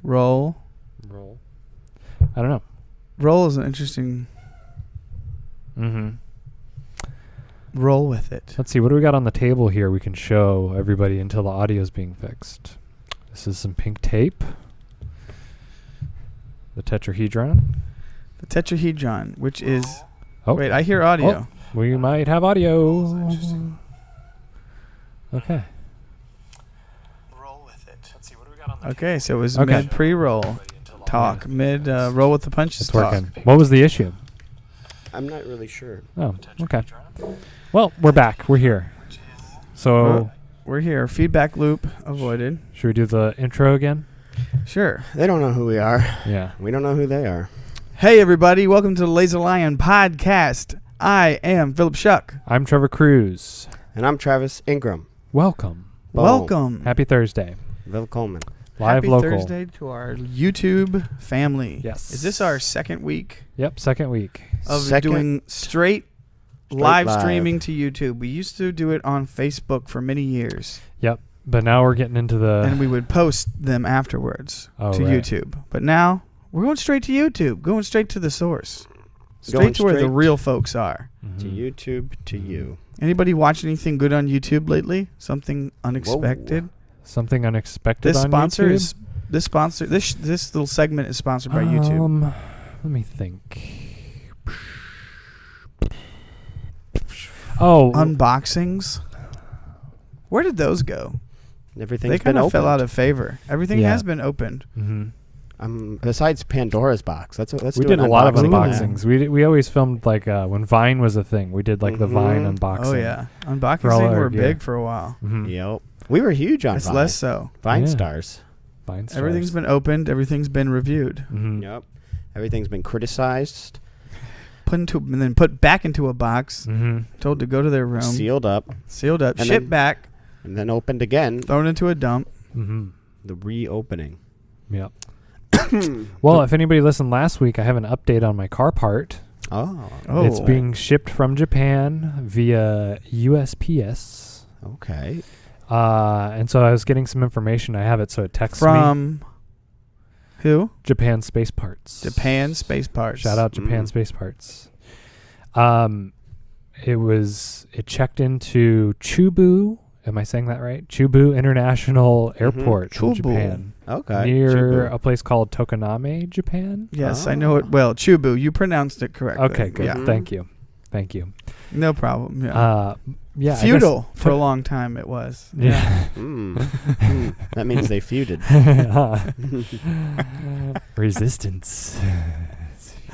Roll. I don't know. Roll is an interesting. Roll with it. Let's see. What do we got on the table here we can show everybody until the audio is being fixed? This is some pink tape. The tetrahedron. The tetrahedron, which is... Oh. Wait, I hear audio. Oh, we might have audio. Interesting. Okay. Roll with it. Let's see. What do we got on the Okay, so it was Okay. mid pre-roll talk. Mid roll with the punches It's talk. working. What was the issue? I'm not really sure. Oh, okay. Well, we're back. We're here. So, We're here. Feedback loop avoided. should we do the intro again? Sure. They don't know who we are. Yeah. We don't know who they are. Hey, everybody. Welcome to the LaserLion Podcast. I am Philip Shuck. I'm Trevor Cruz. And I'm Travis Ingram. Welcome. Boom. Welcome. Happy Thursday. Bill Coleman. Live Happy local. Thursday to our YouTube family. Yes. Is this our second week Yep, second week. of Second doing straight live live. streaming to YouTube? We used to do it on Facebook for many years, Yep. But now we're getting into the... and we would post them afterwards to right. YouTube. But now we're going straight to YouTube, going straight to the source, straight Going to where the straight real folks are. To YouTube, to you. Anybody watch anything good on YouTube lately? Something unexpected? Something unexpected This on sponsor YouTube? is this little segment is sponsored by YouTube. Let me think. Oh, Unboxings. Where did those go? Everything's They been kind of opened. fell out of favor. Everything Yeah. has been opened. Besides Pandora's box. Let's we do did an a lot of unboxing on that. unboxings. We always filmed like when Vine was a thing. We did like the Vine unboxing. Oh yeah, For all unboxing our were gear. big for a while. Yep. We were huge on It's Vine. less so. Vine Yeah. stars. Vine stars. Everything's been opened. Everything's been reviewed. Yep. Everything's been criticized, Put into and then put back into a box. Told to go to their room. sealed up, Sealed up. and Shipped then- back. and then opened again. Thrown into a dump. The reopening. Yep. Well, if anybody listened last week, I have an update on my car part. Oh. Oh, It's being shipped from Japan via USPS. Okay. And so I was getting some information. I have it, so it texts me. from who? Japan Space Parts. Japan Space Parts. Shout out Japan Space Parts. It checked into Chubu. Am I saying that right? Chubu International Airport in Chubu. Japan. Okay. Near Chubu. a place called Tokoname, Japan. Yes, I know it well. Chubu. You pronounced it correctly. Okay, good. Yeah. Thank you. No problem. Yeah. Yeah. Feudal for a long time it was. Yeah. That means they feuded. Resistance.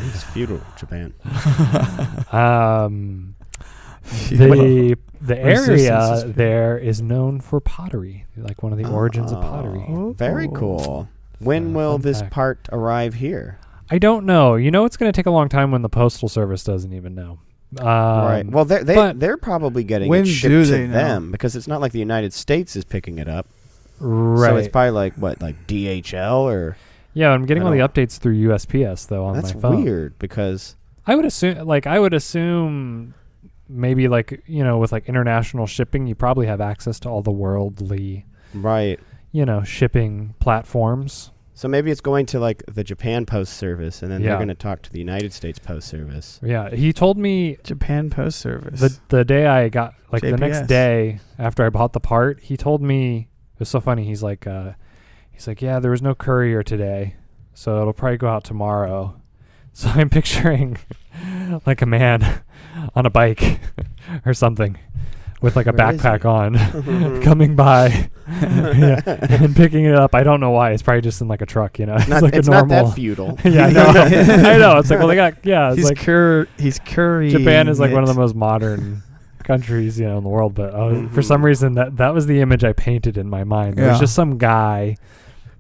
It's feudal Japan. The area Resistance is there is known for pottery, like one of the origins of pottery. Oh, very cool. When will fun this fact. part arrive here? I don't know. You know, it's going to take a long time when the postal service doesn't even know. Right. Well, they're probably getting when it shipped do to they know? them because it's not like the United States is picking it up. Right. So it's probably like DHL or. Yeah, I'm getting I all the don't- updates through USPS though on That's my phone. weird because. I would assume maybe like, you know, with like international shipping, you probably have access to all the worldly, Right. you know, shipping platforms. So maybe it's going to like the Japan Post Service, and then they're Yeah. going to talk to the United States Post Service. Yeah, he told me Japan Post Service. the day I got, like the next JPS. day after I bought the part, he told me, it was so funny. He's like, yeah, there was no courier today, so it'll probably go out tomorrow. So I'm picturing like a man on a bike or something with like a Where is backpack he? on coming by and picking it up. I don't know why. It's probably just in like a truck, you know. It's like it's a not normal. that feudal. Yeah, I know. I know. It's like, well, they got, yeah, it's he's like he's currying Japan is like one of it. the most modern countries, you know, in the world. But for some reason, that was the image I painted in my mind. There was Yeah. just some guy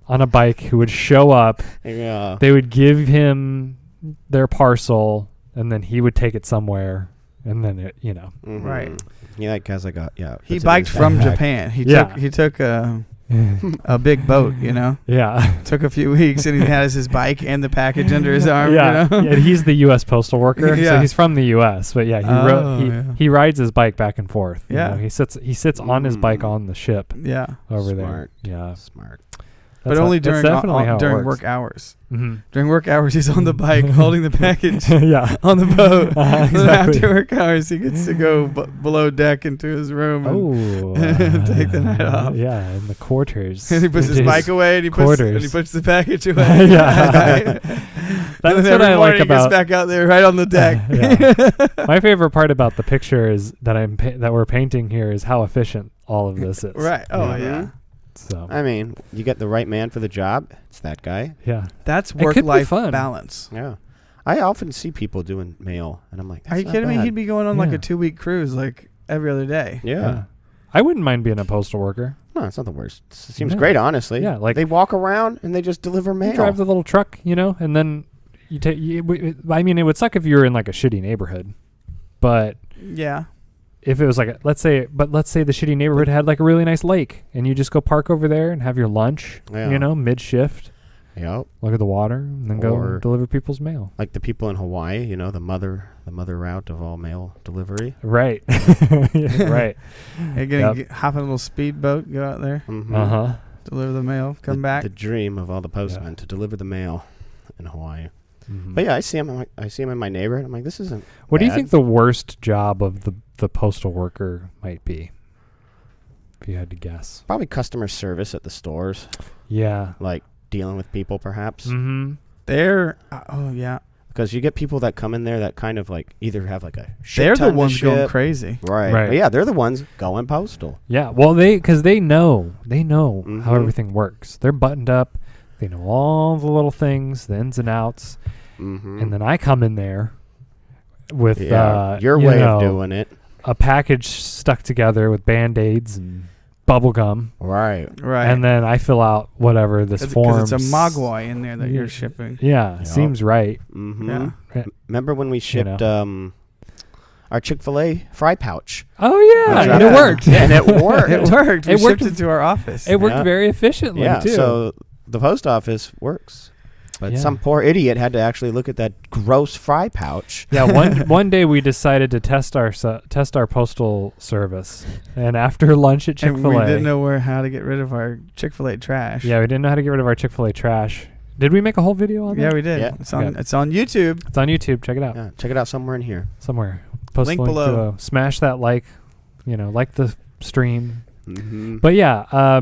on a bike who would show up. Yeah. They would give him their parcel, and then he would take it somewhere, and then it, you know. Right. Yeah, that guy's like He puts it in biked his from backpack. Japan. He took a big boat, you know. Yeah. Took a few weeks, and he has his bike and the package under his arm. Yeah. You know? Yeah, he's the U.S. postal worker, so Yeah. he's from the U.S. But yeah, Yeah. he rides his bike back and forth. you Yeah. know. He sits on his bike on the ship Yeah. over there. Smart. Yeah. Smart. But only that's during definitely how it during works. work hours. Mm-hmm. During work hours, he's on the bike holding the package Yeah. on the boat. Exactly. Then after work hours, he gets to go below deck into his room and take the night off. Yeah, in the quarters. And he puts his bike away and he puts the package away. Yeah. That's and then what every I morning like he gets about. back out there right on the deck. Yeah. My favorite part about the picture is that that we're painting here is how efficient all of this is. Right. Oh, Mhm. yeah. So I mean, you get the right man for the job. It's that guy. yeah. That's It could be work-life fun. balance. Yeah. I often see people doing mail, and I'm like, Are you "That's kidding not me? bad." He'd be going on like Yeah. a 2-week cruise like every other day. Yeah. I wouldn't mind being a postal worker. No, it's not the worst. It seems No. great, honestly. Yeah, like they walk around and they just deliver mail. you drive the little truck, and then you take. I mean, it would suck if you were in like a shitty neighborhood, but Yeah. if it was like, let's say the shitty neighborhood had like a really nice lake, and you just go park over there and have your lunch, Yeah. mid shift, Yep. look at the water, and then Or- go deliver people's mail. Like the people in Hawaii, the mother route of all mail delivery. Right. Right. You're going to hop in a little speedboat, go out there, Mm-hmm. Uh huh. deliver the mail, come back. The dream of all the postmen to deliver the mail in Hawaii. Mm-hmm. But yeah, I see him. I see him in my neighborhood. I'm like, this isn't. What do you bad. think the worst job of the postal worker might be? If you had to guess. Probably customer service at the stores, Yeah. like dealing with people, perhaps. Mm-hmm. They're, oh, yeah. Because you get people that come in there that kind of like either have like a shit They're the ton to ones going ship. crazy. Right. Right. But yeah, they're the ones going postal. Yeah. Well, because they know how Mhm. everything works. They're buttoned up. They know all the little things, the ins and outs. Mm-hmm. And then I come in there with your way of doing it. a package stuck together with Band-Aids and bubble gum, Right. Right. and then I fill out whatever this form. Because it's a mogwai in there that you're shipping. Yeah, Yep. seems right. Mm-hmm. Yeah. Remember when we shipped our Chick-fil-A fry pouch? Oh yeah, Yeah. and it worked. And it worked. It worked. We It worked. shipped it to our office. It worked Yeah. very efficiently Yeah. too. So the post office works. But Yeah. some poor idiot had to actually look at that gross fry pouch. yeah, one day we decided to test our postal service, and after lunch at and Chick-fil-A, we didn't know how to get rid of our Chick-fil-A trash. Yeah, we didn't know how to get rid of our Chick-fil-A trash. Did we make a whole video on that? Yeah, we did. Yeah. It's on. Okay. It's on YouTube. It's on YouTube. Check it out. Yeah, check it out somewhere in here. Somewhere. Post Link the link below. Smash that like the stream. Mm-hmm. But yeah,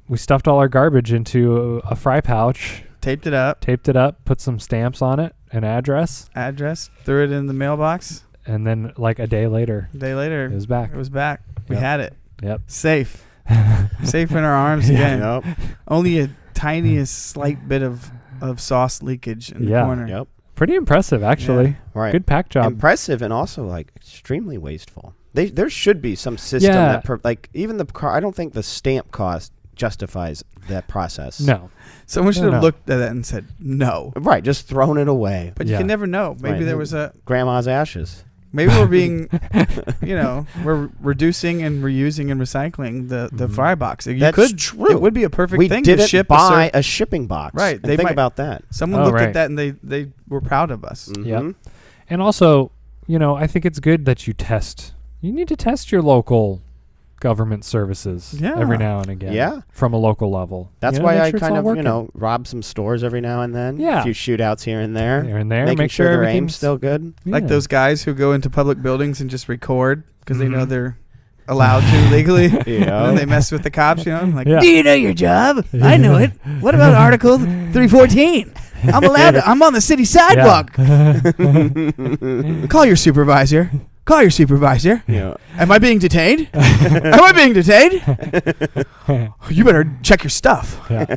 we stuffed all our garbage into a fry pouch, Taped it up. taped it up, put some stamps on it, an address, Address. Threw it in the mailbox. and then like a day later, A day later, it was back. it was back. We Yep. had it. Yep. Safe. Safe in our arms Yeah. again. Yep. Only a tiniest slight bit of sauce leakage in Yeah. the corner. Yep. Pretty impressive, actually. Right. Good pack job. Impressive and also like extremely wasteful. There should be some system Yeah. that like even the car. I don't think the stamp cost justifies that process. No. Someone should have No. looked at that and said no. Right. Just throwing it away. But Yeah. you can never know. Maybe Right. there was a. Grandma's ashes. Maybe we're being, we're reducing and reusing and recycling the Mhm. fry box. You That's could. true. It would be a perfect We thing to didn't ship buy a shipping box. Right, And they think might- about that. Someone Oh, looked right. at that and they were proud of us. Yep. Mhm. And also, I think it's good that you test. You need to test your local government services every Yeah. now and again. Yeah. From a local level. That's You know, why make I sure it's kind all of working. rob some stores every now and then. Yeah. A few shootouts here and there. Here and there, Making make sure sure their aim's everything's still good. Like Yeah. those guys who go into public buildings and just record because they know Mhm. they're allowed to legally. Yeah. And then they mess with the cops, like, Yeah. do you know your job? I know it. What about Article 314? I'm allowed to. I'm on the city sidewalk. Call your supervisor. Call your supervisor. Yeah. Am I being detained? Am I being detained? You better check your stuff. Yeah.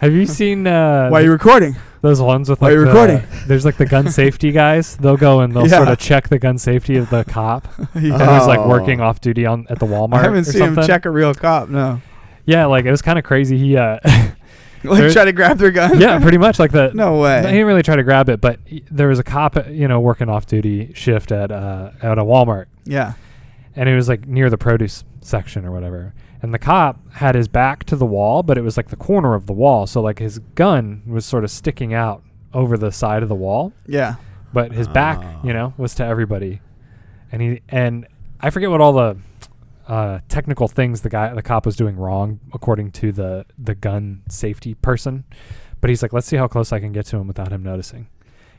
Have you seen Why are you recording? those ones with Why like are you recording? there's like the gun safety guys? They'll go and they'll Yeah. sort of check the gun safety of the cop Yeah. who's like Oh. working off duty at the Walmart. I haven't or seen him something. check a real cop. No. Yeah, like it was kind of crazy. He Like There's- try to grab their gun. yeah, pretty much like the No He way. didn't really try to grab it, but there was a cop, working off duty shift at a Walmart, Yeah. and it was like near the produce section or whatever. And the cop had his back to the wall, but it was like the corner of the wall, so like his gun was sort of sticking out over the side of the wall, Yeah. but his back, Oh. was to everybody. And I forget what all the technical things the cop was doing wrong according to the gun safety person. But he's like, let's see how close I can get to him without him noticing.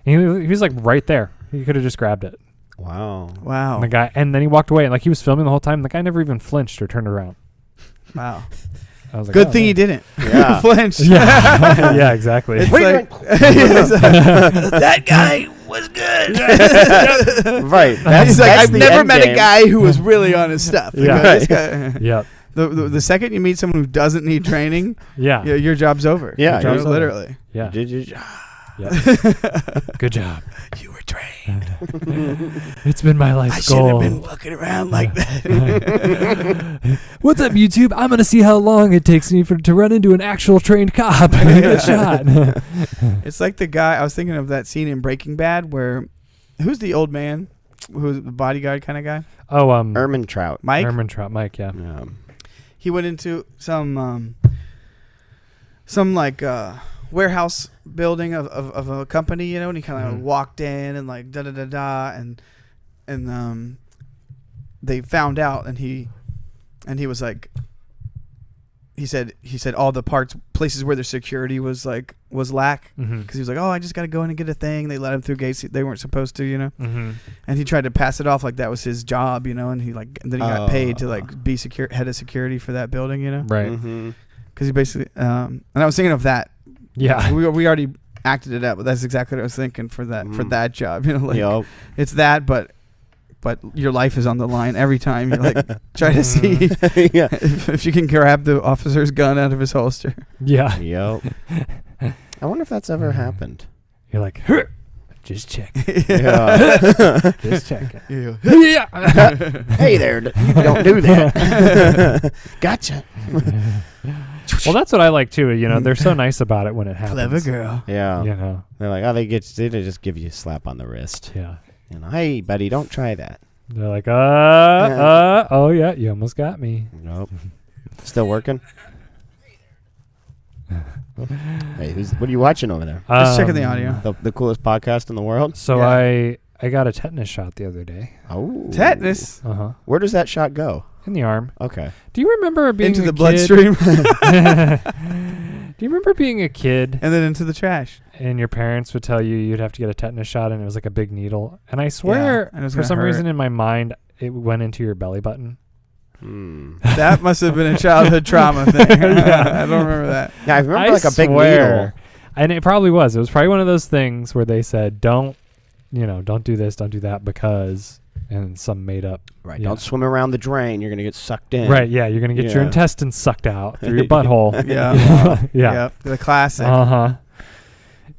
And he was like right there. He could have just grabbed it. Wow. And then he walked away, and like he was filming the whole time. The guy never even flinched or turned around. Wow. I was like, Good thing he didn't. Yeah. Flinch. Yeah, yeah, exactly. It's like, that guy was good. Right. He's like, I've never met a guy who was really on his stuff. Yeah. This guy, Yep. The second you meet someone who doesn't need training, Yeah. your job's over. Yeah, Your job's over. literally. Yeah. Did you? Yep. Good job. You were trained. It's been my life's I shouldn't goal. have been fucking around like that. What's up, YouTube? I'm gonna see how long it takes me to run into an actual trained cop and get shot. It's like the guy, I was thinking of that scene in Breaking Bad where, who's the old man? Who's the bodyguard kind of guy? Oh, Ermin Trout. Mike? Mike, yeah. Yeah. He went into some like warehouse building of a company, you know, and he kind of walked in and like da da da da, and they found out, and he was like, he said all the places where their security was lack, because he was like, oh, I just got to go in and get a thing. They let him through gates they weren't supposed to, you know. And he tried to pass it off like that was his job, you know, and then he got paid to like be head of security for that building, you know. Right. Because he basically and I was thinking of that. Yeah. We already acted it out, but that's exactly what I was thinking for that job, you know, like Yep. it's that, but your life is on the line every time you like try to see Yeah. if you can grab the officer's gun out of his holster. Yeah. Yep. I wonder if that's ever happened. You're like, just check. Yeah. Just check it. Yeah. Hey there, you don't do that. Gotcha. Well, that's what I like too. You know, they're so nice about it when it happens. Clever girl. Yeah. You know. They're like, oh, they just give you a slap on the wrist. Yeah. You know, hey, buddy, don't try that. They're like, oh yeah, you almost got me. Nope. Still working? Hey, what are you watching over there? Just checking the audio. The coolest podcast in the world? So Yeah. I got a tetanus shot the other day. Oh. Tetanus Where does that shot go? In the arm. Okay. Do you remember being into a the kid? bloodstream Do you remember being a kid and then into the trash? and your parents would tell you you'd have to get a tetanus shot and it was like a big needle? And I swear, and it was for gonna some hurt. reason in my mind, it went into your belly button. That must have been a childhood trauma thing. I don't remember that. Yeah, I remember like a big swear. needle. And it probably was. It was probably one of those things where they said, don't do this, don't do that because, and some made up. Right. Yeah. Don't swim around the drain. You're going to get sucked in. Right, yeah. You're going to get your Yeah. intestines sucked out through your butthole. Yeah. Yeah. Yep. The classic. Uh-huh.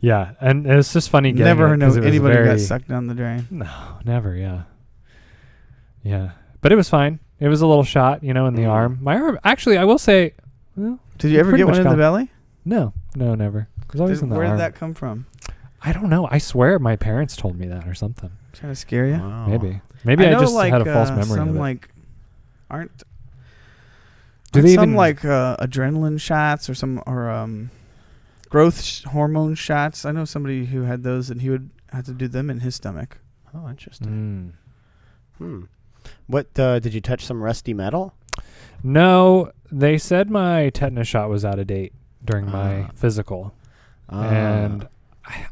Yeah. And it was just funny getting Never it know 'cause it was anybody got very- sucked down the drain. No, never, yeah. Yeah. But it was fine. It was a little shot, in the arm. My arm, actually, I will say, well, Did you ever pretty get one much in the gone. belly? No, never. It was always in the Where arm. did that come from? I don't know. I swear my parents told me that or something. Trying to scare you? Wow. Maybe I know, just like, had a false memory some of it. like aren't Do aren't they some even- like adrenaline shots or some growth hormone shots? I know somebody who had those and he would have to do them in his stomach. Oh, interesting. What, did you touch some rusty metal? No, they said my tetanus shot was out of date during my physical. And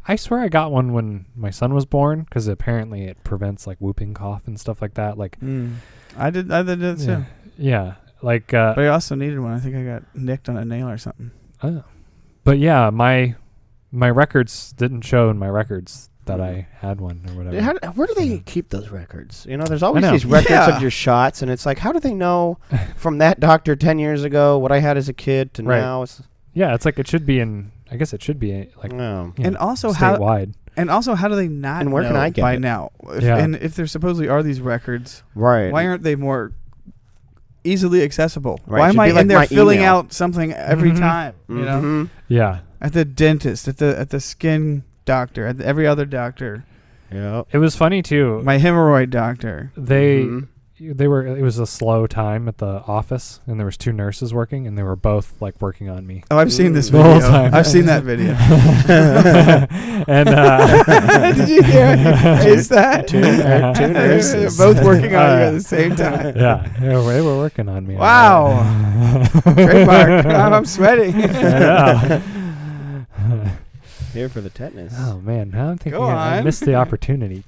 I swear I got one when my son was born because apparently it prevents like whooping cough and stuff like that. Like, I did it too. Yeah. Like, But I also needed one. I think I got nicked on a nail or something. But yeah, my records didn't show in my records that I had one or whatever. Where do they keep those records? There's always these records of your shots, and it's like, how do they know from that doctor 10 years ago what I had as a kid to now? Yeah, it's like it should be in. I guess it should be like. No. And also statewide. how do they not And where know can I get by it? now? Yeah. If there supposedly are these records, Right. why aren't they more easily accessible? Right, Why should am I be like in there my filling email. out something every time? You know, Mhm. Yeah. at the dentist, at the skin doctor, every other doctor, Yep. It was funny too. my hemorrhoid doctor. They, Mhm. it was a slow time at the office, and there was 2 nurses working, and they were both like working on me. Oh, I've seen this The whole video. time. I've seen that video. And did you hear it? Is that Two nurses. both working on you at the same time? yeah, they were working on me. Wow. Trademark. I'm sweating. Yeah. Here for the tetanus. Oh man, now I'm thinking Go I on. missed the opportunity.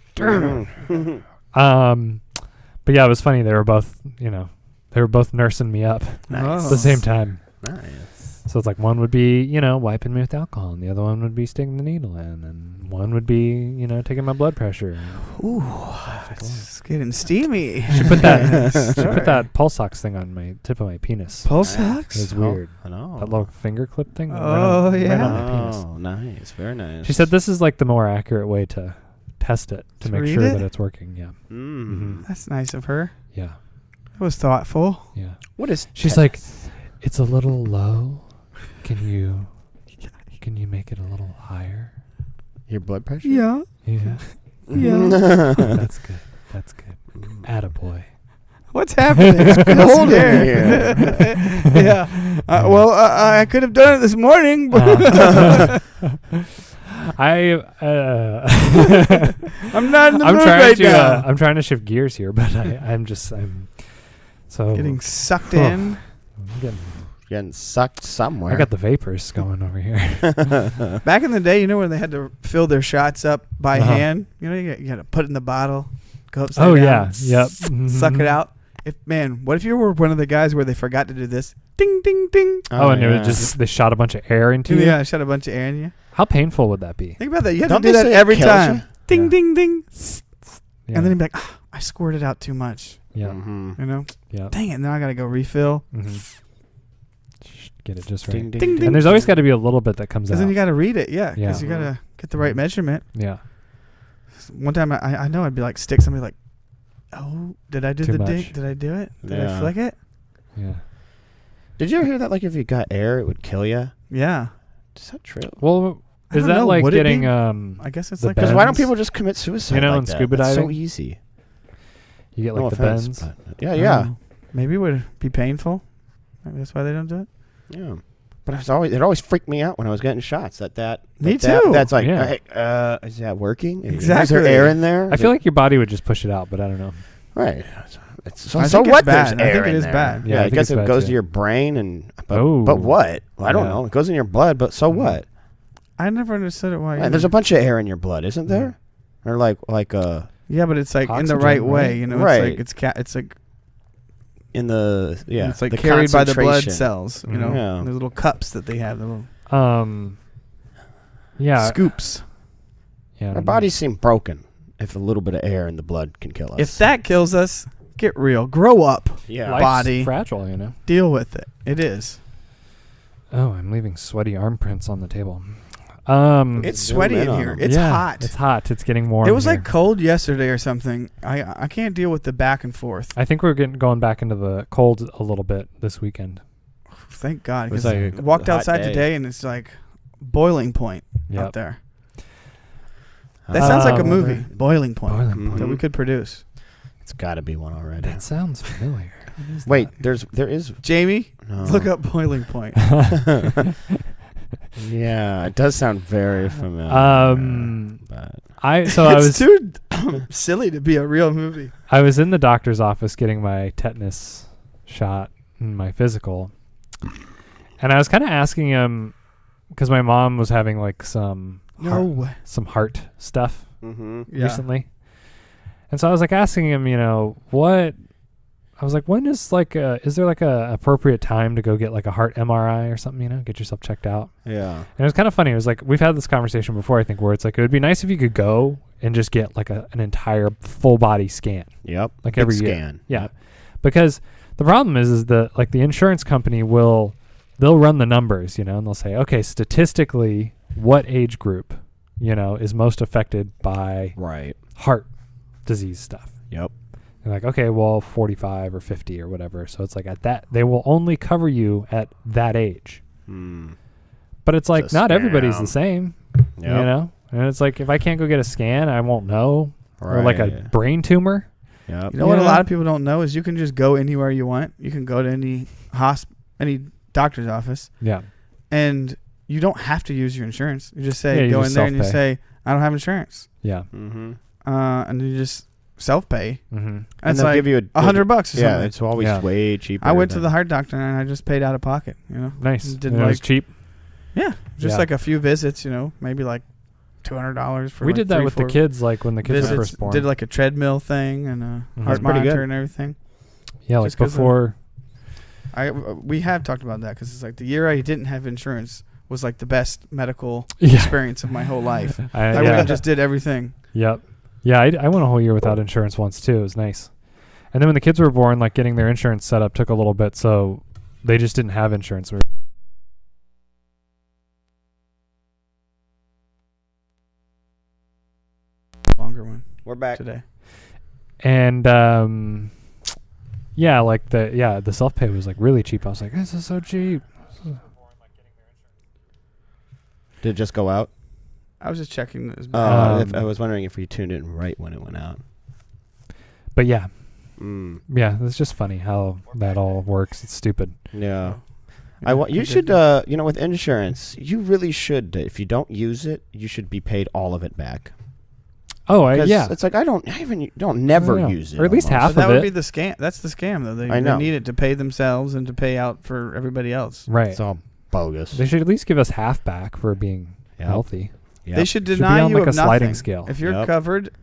But yeah, it was funny. They were both nursing me up Nice. at the same time. Nice. So it's like one would be, wiping me with alcohol, and the other one would be sticking the needle in, and one would be, taking my blood pressure. Ooh, it's getting steamy. Should put that pulse ox thing on my tip of my penis. Pulse It ox? was weird. I know. That little finger clip thing. Oh, right yeah. on my penis. Oh, nice. Very nice. She said this is like the more accurate way to test it to To make read sure it? that it's working. Yeah. Mm. That's nice of her. Yeah. That was thoughtful. Yeah. What is She's like, it's a little low. Can you make it a little higher? your blood pressure? Yeah. Yeah. Yeah. That's good. That's good. Attaboy. What's happening? It's cold in scared. Yeah. I could have done it this morning, but I'm not in the mood trying right to now. I'm trying to shift gears here, but I'm so Getting sucked in. I'm getting- Getting sucked somewhere. I got the vapors going over here. Back in the day, when they had to fill their shots up by Uh-huh. hand, you got to put it in the bottle, go upside Oh down, yeah, yep. suck it out. What if you were one of the guys where they forgot to do this? Ding, ding, ding. Oh, and yeah. they shot a bunch of air into you. Yeah, I shot a bunch of air in you. How painful would that be? Think about that. You have Don't to do they that say it every kills time. you? Ding, Yeah. ding, ding. Yeah. And then you'd be like, I squirted out too much. yeah, Mhm. yeah. Dang it, now I got to go refill. Get it just right. Ding, ding, Ding, ding. And there's always got to be a little bit that comes Because out. then you got to read it, yeah. Yeah. Because you got to get the right measurement. Yeah. One time I know I'd be like, stick somebody like, oh, did I do Too the much. ding? Did I do it? Did I Yeah. flick it? Yeah. Did you ever hear that? Like, if you got air, it would kill you. Yeah. Is that true? Well, I is don't that know. like Would it be? getting I guess it's the like Because bends? why don't people just commit suicide? You know, like in that? scuba That's diving? so easy. you get No like the offense, bends? but yeah. Maybe it would be painful. Maybe that's why they don't do it. Yeah. But it always freaked me out when I was getting shots. Me too. That's like, Yeah. hey, is that working? Is Exactly. there air in there? I feel like your body would just push it out, but I don't know. right. It's I so think it's what? bad. There's I air think it in is there. bad. Yeah, Yeah, I I think guess it's it bad goes too. to your brain but Oh. what? Well, I don't Yeah. know. It goes in your blood, but so what? I never understood it why. Right, there's a bunch of air in your blood, isn't there? Or like yeah, but it's like in the Oxygen, right way. right? You know, Right. it's like in the it's like the carried by the blood concentration. cells. You know, Yeah. the little cups that they have, the little Yeah. scoops. Yeah. I Our don't know. bodies seem broken if a little bit of air in the blood can kill us. If that kills us, get real. Grow up. yeah. Life's body. fragile, you know. Deal with it. It is. Oh, I'm leaving sweaty arm prints on the table. It's Zoom sweaty in in on here. them. It's yeah, hot. It's hot. It's getting warm. It was here. like cold yesterday or something. I can't deal with the back and forth. I think we're going back into the cold a little bit this weekend. Thank God. It was 'Cause like I a walked hot outside day. today and it's like boiling point Yep. out there. That sounds like a movie. Boiling Point. Boiling point. That we could produce. It's got to be one already. That sounds familiar. What is Wait, that? there is. Jamie, No. look up Boiling Point. Yeah, it does sound very familiar. But I It's was too silly to be a real movie. I was in the doctor's office getting my tetanus shot in my physical, and I was kind of asking him because my mom was having like some heart stuff mm-hmm. Yeah. recently, and so I was like asking him, what. I was like, when is is there like a appropriate time to go get like a heart MRI or something, get yourself checked out? Yeah. And it was kind of funny. It was like, we've had this conversation before, I think, where it's like, it would be nice if you could go and just get like an entire full body scan. Yep. Like Big every year. scan. Yeah. Because the problem is that like the insurance company they'll run the numbers, and they'll say, okay, statistically, what age group, is most affected by Right. heart disease stuff. Yep. They're like, okay, well, 45 or 50 or whatever. So it's like at that, they will only cover you at that age. But it's like, It's a not everybody's scam. the same, Yep. And it's like, if I can't go get a scan, I won't know. Or like a Right. brain tumor. Yep. You know what a lot of people don't know is you can just go anywhere you want. You can go to any doctor's office. Yeah. And you don't have to use your insurance. You just say, go in there and you say, I don't have insurance. Yeah. Mm-hmm. And you just self-pay. Mm-hmm. And it's like give you $100 or something. Yeah, it's always way cheaper. I went to the heart doctor and I just paid out of pocket. Nice. Did it was cheap. Yeah, just like a few visits. Maybe like $200 for. We did that with the kids, like when the kids were first born. Did like a treadmill thing and a heart monitor and everything. Yeah, like before. We have talked about that because it's like the year I didn't have insurance was like the best medical experience of my whole life. I really just did everything. Yep. Yeah, I went a whole year without insurance once too. It was nice. And then when the kids were born, like getting their insurance set up took a little bit, so they just didn't have insurance. Longer one. We're back today. And like the self-pay was like really cheap. I was like, this is so cheap. Did it just go out? I was just checking. I was wondering if we tuned in right when it went out. But yeah, it's just funny how that all works. It's stupid. Yeah. You should, with insurance, you really should. If you don't use it, you should be paid all of it back. Oh, yeah. It's like don't never use it. Or at least half of it. That would be the scam. That's the scam, though. They need it to pay themselves and to pay out for everybody else. Right. It's all bogus. They should at least give us half back for being healthy. Yep. They should deny you like of a sliding nothing. Scale. If you're covered,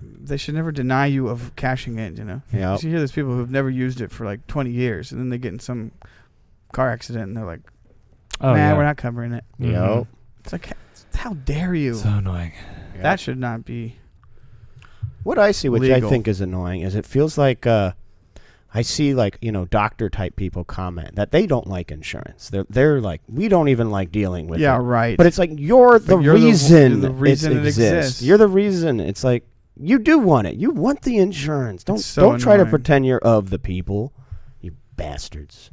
they should never deny you of cashing in. Yeah. You hear there's people who've never used it for like 20 years, and then they get in some car accident, and they're like, we're not covering it." Yep. It's like, how dare you? So annoying. Yep. That should not be. What I see, which legal. I think is annoying, is it feels like I see doctor type people comment that they don't like insurance. They're like, we don't even like dealing with it. Yeah, right. But it's like you're the reason it exists. You're the reason. It's like you do want it. You want the insurance. Don't try to pretend you're of the people, you bastards.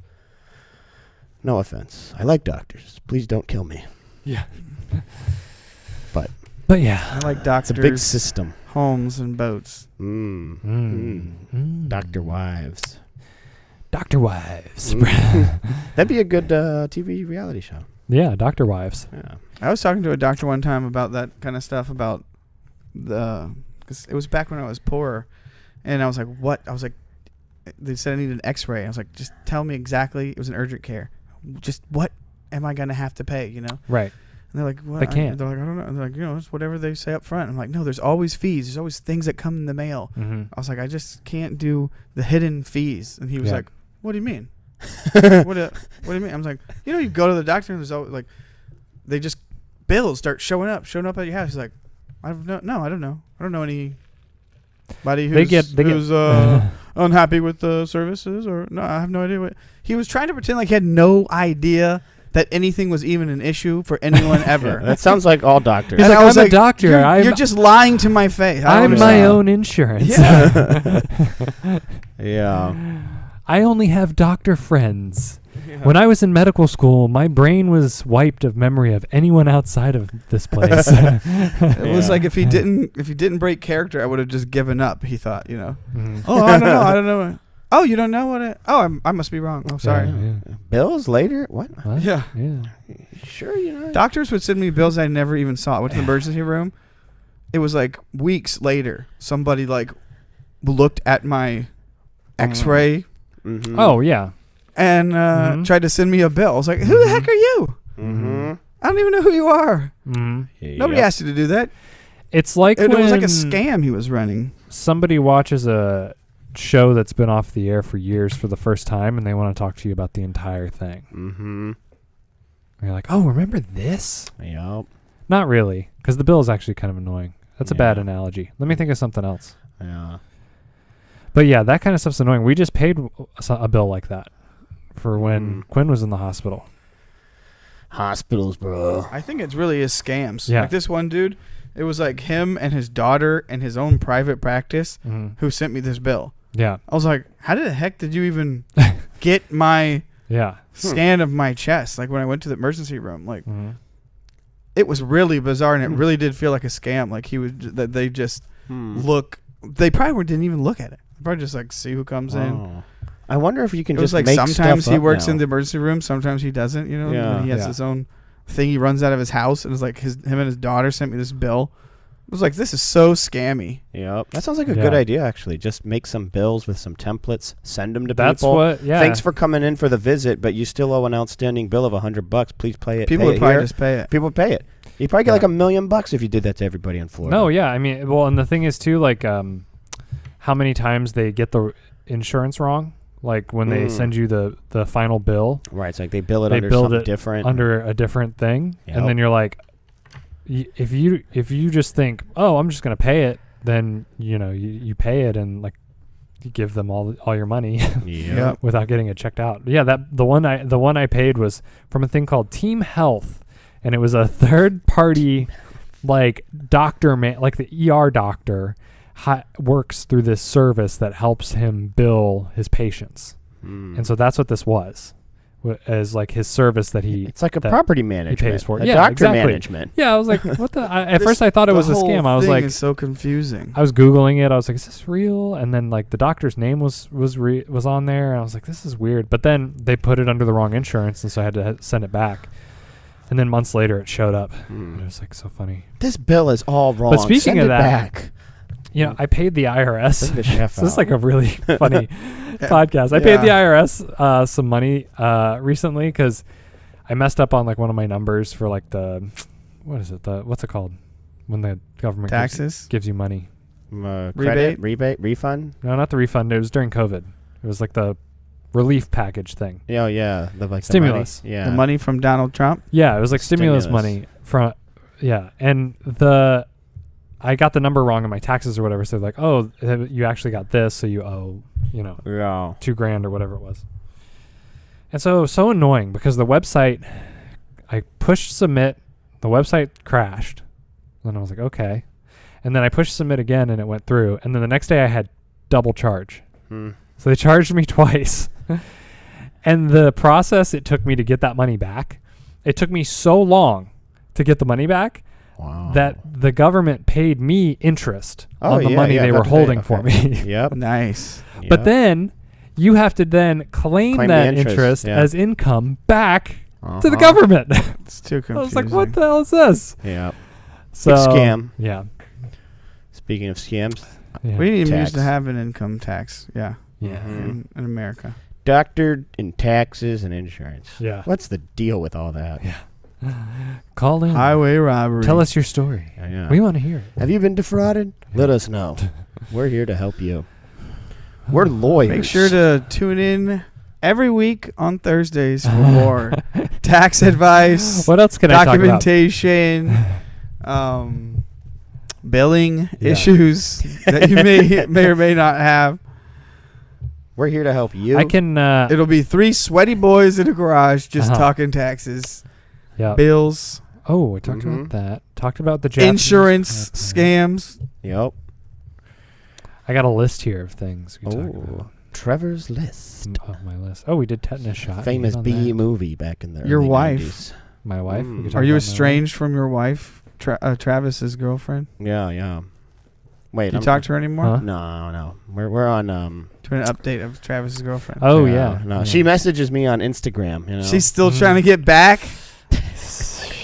No offense. I like doctors. Please don't kill me. Yeah. But yeah, I like doctors. It's a big system. Homes and boats. Doctor wives. Doctor wives. That'd be a good TV reality show. Yeah, Doctor Wives. Yeah. I was talking to a doctor one time about that kind of stuff because it was back when I was poor, and I was like, "What?" I was like, "They said I need an X-ray." I was like, "Just tell me exactly." It was an urgent care. Just what am I gonna have to pay? Right. And they're like, "What?" They can't. They're like, "I don't know." And they're like, it's whatever they say up front. I'm like, "No, there's always fees. There's always things that come in the mail." Mm-hmm. I was like, "I just can't do the hidden fees." And he was like, "What do you mean?" what do you mean? I was like, you go to the doctor and there's always like, they just bills start showing up at your house. He's like, I don't know. I don't know anybody who's unhappy with the services, or no, I have no idea what. He was trying to pretend like he had no idea that anything was even an issue for anyone ever. That sounds like all doctors. He's like, I'm a doctor. You're just lying to my face. I'm my own insurance. Yeah. Yeah. I only have doctor friends. Yeah. When I was in medical school, my brain was wiped of memory of anyone outside of this place. It was like if he didn't break character, I would have just given up. He thought, Mm-hmm. Oh, I don't know. Oh, you don't know what it? Oh, I must be wrong. Oh, sorry. Yeah. Bills later? What? Yeah. Sure, Doctors would send me bills I never even saw. I went to the emergency room. It was like weeks later. Somebody like looked at my X-ray. Mm-hmm. Oh yeah. And tried to send me a bill. I was like, "Who the heck are you? Mm-hmm. I don't even know who you are." Mm-hmm. Nobody asked you to do that. It's like it was like a scam he was running. Somebody watches a show that's been off the air for years for the first time, and they want to talk to you about the entire thing. Mm-hmm. And you're like, "Oh, remember this?" Yep. Not really, because the bill is actually kind of annoying. That's a bad analogy. Let me think of something else. Yeah. But yeah, that kind of stuff's annoying. We just paid a bill like that for when Quinn was in the hospital. Hospitals, bro. I think it's really is scams. Yeah. Like this one dude, it was like him and his daughter and his own private practice who sent me this bill. Yeah. I was like, how the heck did you even get my scan of my chest? Like when I went to the emergency room, like it was really bizarre, and it really did feel like a scam. Like they just look they probably didn't even look at it. Probably just like see who comes in. I wonder if you can it just was like make sometimes stuff he up works now. in the emergency room, sometimes he doesn't. You know, Yeah. he has his own thing. He runs out of his house, and it's like him and his daughter sent me this bill. I was like, this is so scammy. Yep, that sounds like a good idea. Actually, just make some bills with some templates, send them to people. That's what. Yeah. Thanks for coming in for the visit, but you still owe an outstanding bill of $100. Please pay it. People would probably just pay it. People would pay it. You'd probably get like $1 million if you did that to everybody in Florida. No, yeah. I mean, well, and the thing is too, like, how many times they get the insurance wrong? Like when they send you the final bill. Right. It's like they bill it under something different. Under a different thing. Yep. And then you're like, if you just think, oh, I'm just going to pay it, then, you pay it and like you give them all your money without getting it checked out. Yeah. The one I paid was from a thing called Team Health, and it was a third party, like doctor, like the ER doctor works through this service that helps him bill his patients. And so that's what this was, as like his service that it's like a property management. He pays for. Doctor management. Yeah, I was like, what the? At first I thought it was a scam. I was like, it's so confusing. I was Googling it. I was like, is this real? And then like the doctor's name was on there, and I was like, this is weird. But then they put it under the wrong insurance, and so I had to send it back. And then months later, it showed up. And it was like so funny. This bill is all wrong. But speaking send of it that, back. I paid the IRS. Bring the chef So this is out. like a really funny podcast. I paid the IRS some money recently because I messed up on like one of my numbers for like what's it called when the government gives you money? Rebate, refund? No, not the refund. It was during COVID. It was like the relief package thing. Oh yeah, the stimulus. The money. Yeah, the money from Donald Trump. Yeah, it was like stimulus money from. Yeah, and I got the number wrong in my taxes or whatever. So like, oh, you actually got this, so you owe, $2,000 or whatever it was. And so annoying because the website, I pushed submit, the website crashed. Then I was like, okay. And then I pushed submit again and it went through. And then the next day I had double charge. So they charged me twice. And the process it took me to get that money back, it took me so long to get the money back. Wow. That the government paid me interest on the money they were holding for me. Yep. Nice. Yep. But then you have to then claim that interest as income back to the government. It's too confusing. I was like, what the hell is this? Yeah. So, big scam. Yeah. Speaking of scams. Yeah. We didn't even used to have an income tax. Yeah. Yeah. In America. Doctor and taxes and insurance. Yeah. What's the deal with all that? Yeah. Call in. Highway robbery. Tell us your story. Yeah. We want to hear it. Have you been defrauded? Let us know. We're here to help you. We're lawyers. Make sure to tune in every week on Thursdays for more tax advice. What else can I talk about? Documentation, billing issues that you may or may not have. We're here to help you. I can. It'll be three sweaty boys in a garage just talking taxes, bills. Oh, we talked about that. Talked about the Japanese insurance scams. Yep. I got a list here of things we talk about. Trevor's list. My list. Oh, we did tetanus shot. Famous B movie back in the Your early wife. 90s. My wife. Are you estranged from your wife, Travis's girlfriend? Yeah. Wait, Do you talk to her anymore? Huh? No. We're on To an update of Travis's girlfriend. Oh yeah. No, she messages me on Instagram. You know, she's still trying to get back.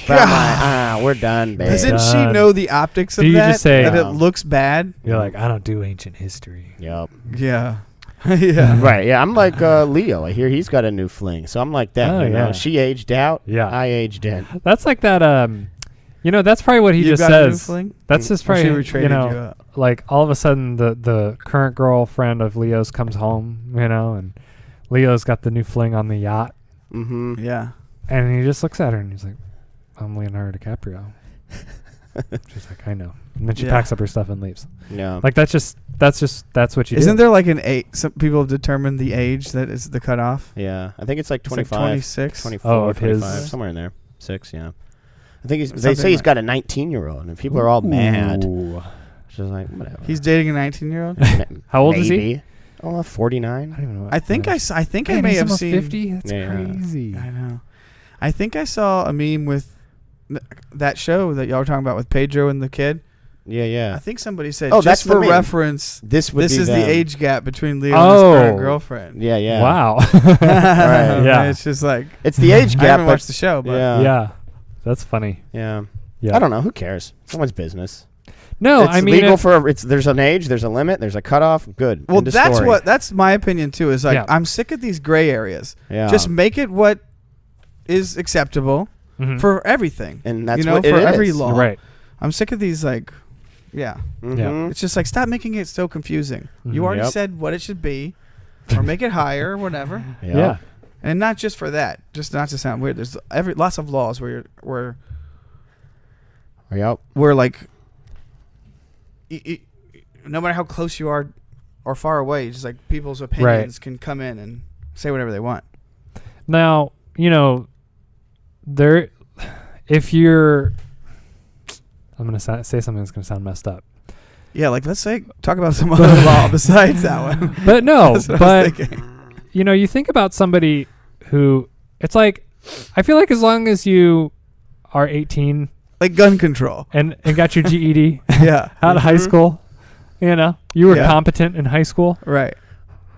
But I'm like, we're done, babe. Doesn't she know the optics of Do you that? just say that it looks bad? You're like, I don't do ancient history. Yep. Yeah. Yeah. Right. Yeah. I'm like Leo. I hear he's got a new fling, so I'm like that. Oh, you know? yeah. She aged out. Yeah. I aged in. That's like that. That's probably what he You just got a new says. fling? That's just Or she probably traded you up? like all of a sudden the current girlfriend of Leo's comes home, and Leo's got the new fling on the yacht. Mm-hmm. Yeah. And he just looks at her and he's like, I'm Leonardo DiCaprio. She's like, I know. And then she packs up her stuff and leaves. Yeah. Like that's what you do. Isn't there like an age? Some people have determined the age that is the cutoff. Yeah. I think it's like 25, It's like 26. 24, of 25, his- somewhere in there. 6, yeah. I think they Something say he's like- got a 19-year-old, and people are all mad. Ooh. She's like, whatever. He's dating a 19-year-old. How old is he? Maybe. Oh, 49. I don't even know. I think I may he's have almost seen 50. That's Yeah. crazy. I know. I think I saw a meme with that show that y'all were talking about with Pedro and the kid. Yeah. I think somebody said, Oh, just that's for for me. reference, This is them. the age gap between Leo and his current girlfriend. Yeah. Wow. Right. Yeah. It's just like, It's the age I gap. haven't watched the show, but Yeah. That's funny. Yeah. Yeah. I don't know. Who cares? Someone's business. No, It's I mean, legal there's an age, there's a limit, there's a cutoff. Good. well, End of that's story. that's my opinion too. Is like, Yeah. I'm sick of these gray areas. Yeah. Just make it what is acceptable for everything, and that's what it for is. every law. right. I'm sick of these like, yeah. Mhm. It's just like, stop making it so confusing. You already Yep. said what it should be, or make it higher or whatever. Yeah. And not just for that, just not to sound weird. There's lots of laws where Yep. like, no matter how close you are or far away, just like people's opinions can come in and say whatever they want. Now, if you're, I'm going to say something that's going to sound messed up. Yeah, like let's talk about some other law besides that one. But no, That's what I was thinking. you think about somebody who, it's like, I feel like as long as you are 18 Like gun control. and got your GED Yeah. out of high school, you were Yeah. competent in high school, Right.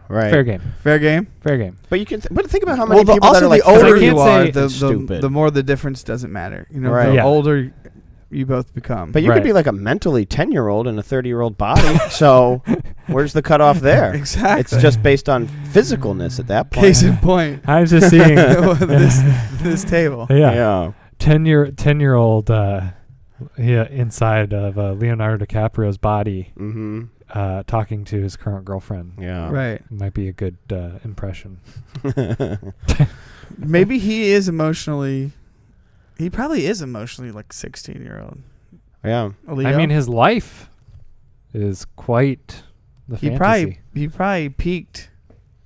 Right. fair game. Fair game. Fair game. But you can but think about how many Well, people that also are like the older 'cause I you can't are, say it's stupid. the more the difference doesn't matter. Right. The Yeah. older you both become. But you Right. could be like a mentally 10-year-old in a 30-year-old body. So where's the cutoff there? Exactly. It's just based on physicalness at that point. Case in point. I was just seeing this table. Yeah. 10-year-old inside of Leonardo DiCaprio's body, Mm-hmm. talking to his current girlfriend. Yeah. Right. Might be a good impression. Maybe he is emotionally. He probably is emotionally like 16-year-old. Yeah. Leo. I mean, his life is quite the fantasy. he probably peaked,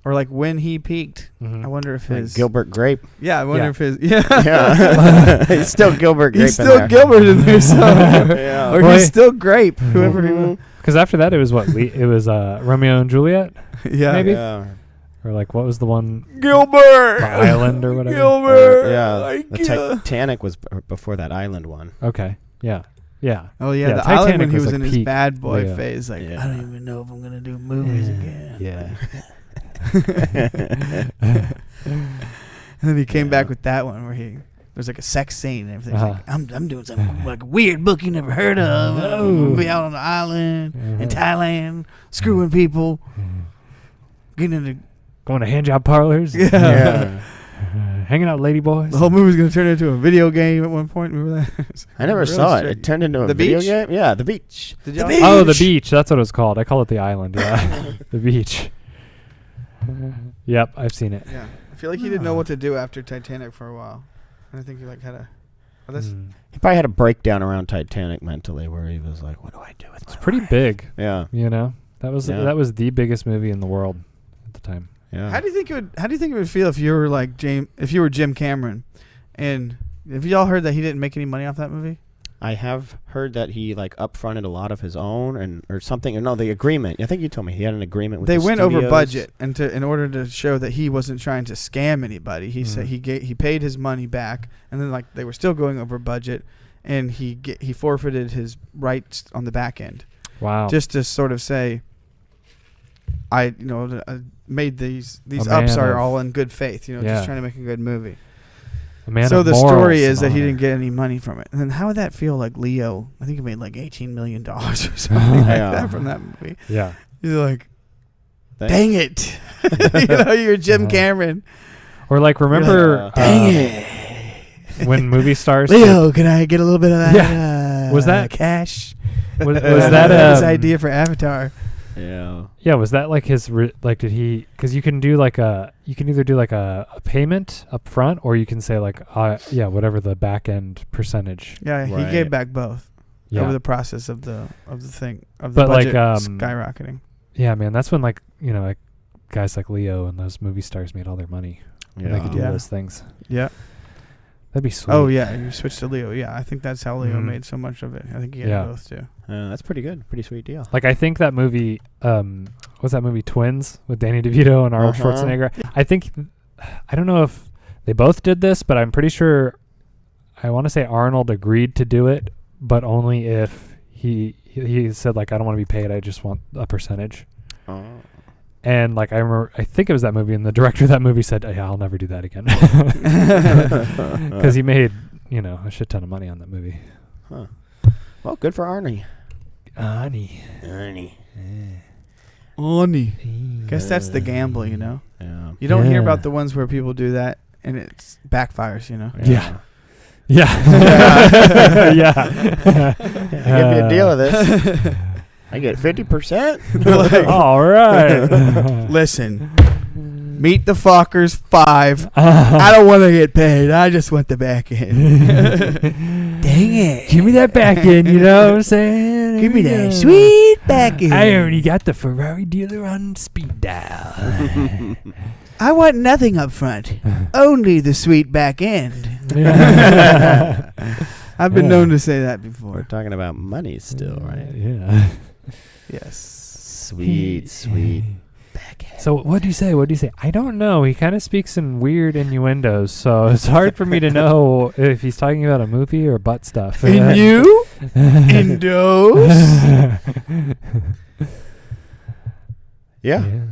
or like when he peaked. Mhm. I wonder if Like his Gilbert Grape. Yeah, I wonder Yeah. if his Yeah. He's still Gilbert Grape. he's still in there. Gilbert in there, so Yeah. or Well, he's still Grape, whoever he was. Because after that, it was what? It was Romeo and Juliet? Yeah, Maybe? Yeah. Or like, what was the one? Gilbert. The Island or whatever? Gilbert. Yeah. The Titanic was before that island one. Okay. Yeah. Yeah. Oh yeah, Yeah, the island when Titanic he was was like in his peak bad boy Leo. phase. Like, Yeah. I don't even know if I'm gonna do movies again. Yeah. And then he came back with that one where there's like a sex scene and everything. Uh-huh. Like, I'm doing some like weird book you never heard of. I'm gonna be out on the island in Thailand, screwing people, getting into Going to hand job parlors. Yeah. Hanging out with lady boys. the whole movie's gonna turn into a video game at one point. Remember that? I never Really saw it. strict. It turned into a The video beach? game. Yeah, the beach. Did The y'all- beach. Oh, the beach. That's what it was called. I call it the island. Yeah. The beach. Yep, I've seen it. Yeah, I feel like he didn't know what to do after Titanic for a while. And I think he like had a. Oh, that's He probably had a breakdown around Titanic mentally, where he was like, "What do I do with It's my pretty life?" big. Yeah. That was Yeah. that was the biggest movie in the world at the time. Yeah. How do you think it would feel if you were like if you were Jim Cameron, and have y'all heard that he didn't make any money off that movie? I have heard that he like upfronted a lot of his own or something. Or no, the agreement. I think you told me he had an agreement with. They the went over studios. budget, and in order to show that he wasn't trying to scam anybody, he said he paid his money back, and then like they were still going over budget, and he forfeited his rights on the back end, Wow. just to sort of say, I made these A ups man are of- all in good faith, Yeah. just trying to make a good movie. A man So of the morals story is and that he honor. didn't get any money from it. And then how would that feel like Leo? I think he made like $18 million or something like Yeah. that from that movie. Yeah. You're like, Thanks. dang it. You're Jim Cameron. Or like remember Dang it. when movie stars Leo, can I get a little bit of that Was that- cash? was that his idea for Avatar? Yeah. was that like his did he, because you can do like you can either do like a payment up front, or you can say like whatever the back end percentage. Yeah, he Right. gave back both Yeah. over the process of the thing of the But, like, budget skyrocketing. Yeah, man, that's when like guys like Leo and those movie stars made all their money. When they could do Yeah. those things. Yeah. That'd be sweet. Oh yeah, you switched to Leo. Yeah, I think that's how Leo Mhm. made so much of it. I think he had Yeah. both too. That's pretty good. Pretty sweet deal. Like I think that movie, what's that movie, Twins, with Danny DeVito and Arnold Schwarzenegger? I think, I don't know if they both did this, but I'm pretty sure, I want to say Arnold agreed to do it, but only if he said like, I don't want to be paid. I just want a percentage. Oh. And like I think it was that movie, and the director of that movie said, "Yeah, I'll never do that again," because he made a shit ton of money on that movie. Huh. Well, good for Arnie. Arnie. Guess that's the gamble, Yeah. You don't hear about the ones where people do that and it backfires, Yeah. I give you a deal of this. I get 50%. Like, all right. Listen, meet the fuckers 5. I don't want to get paid. I just want the back end. Dang it. Give me that back end, you know what I'm saying? Give me that sweet back end. I already got the Ferrari dealer on speed dial. I want nothing up front. Only the sweet back end. I've been known to say that before. We're talking about money still, right? Yeah. Yes. Sweet back end. So what do you say? I don't know. He kind of speaks in weird innuendos, so it's hard for me to know if he's talking about a movie or butt stuff. And you? Endos? Yeah.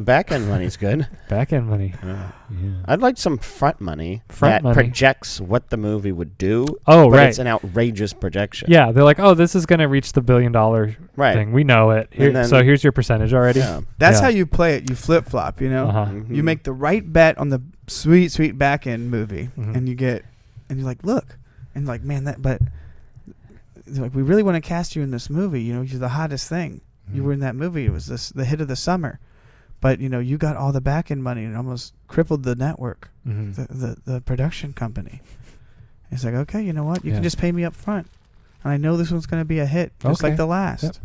Back end money's good. Back end money. Yeah. Yeah. I'd like some front money Front that money. projects what the movie would do. Oh, but right. It's an outrageous projection. Yeah, they're like, oh, this is going to reach the $1 billion Right. thing. We know it. So here's your percentage already. Yeah. That's Yeah. how you play it. You flip-flop, Uh-huh. Mhm. You make the right bet on the sweet back end movie, Mhm. and you're like, look, and like, man, but like, we really want to cast you in this movie. You're the hottest thing. You were in that movie. It was the hit of the summer, but you got all the back end money and almost crippled the network, the production company. It's like, okay, you know what? You can just pay me up front, and I know this one's going to be a hit, just like the last. Yep.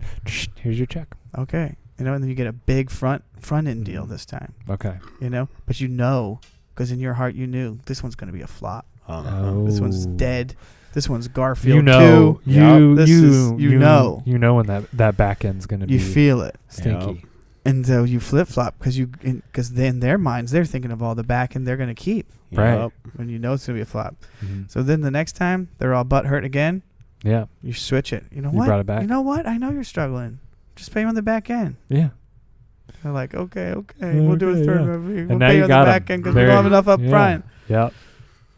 Here's your check. Okay, and then you get a big front end deal this time. Okay. But because in your heart you knew this one's going to be a flop. This one's dead. This one's Garfield 2. You know when that back end's going to be. You feel it. Stinky. Yep. And so you flip flop because in their minds they're thinking of all the back end they're going to keep. Right. When you know it's going to be a flop. Mm-hmm. So then the next time they're all butthurt again. Yeah. You switch it. You know You what? brought it back. You know what? I know you're struggling. Just pay on the back end. Yeah. They're like, okay, we'll do a third movie. We'll now pay you on the back end because we don't have enough up front. Yep.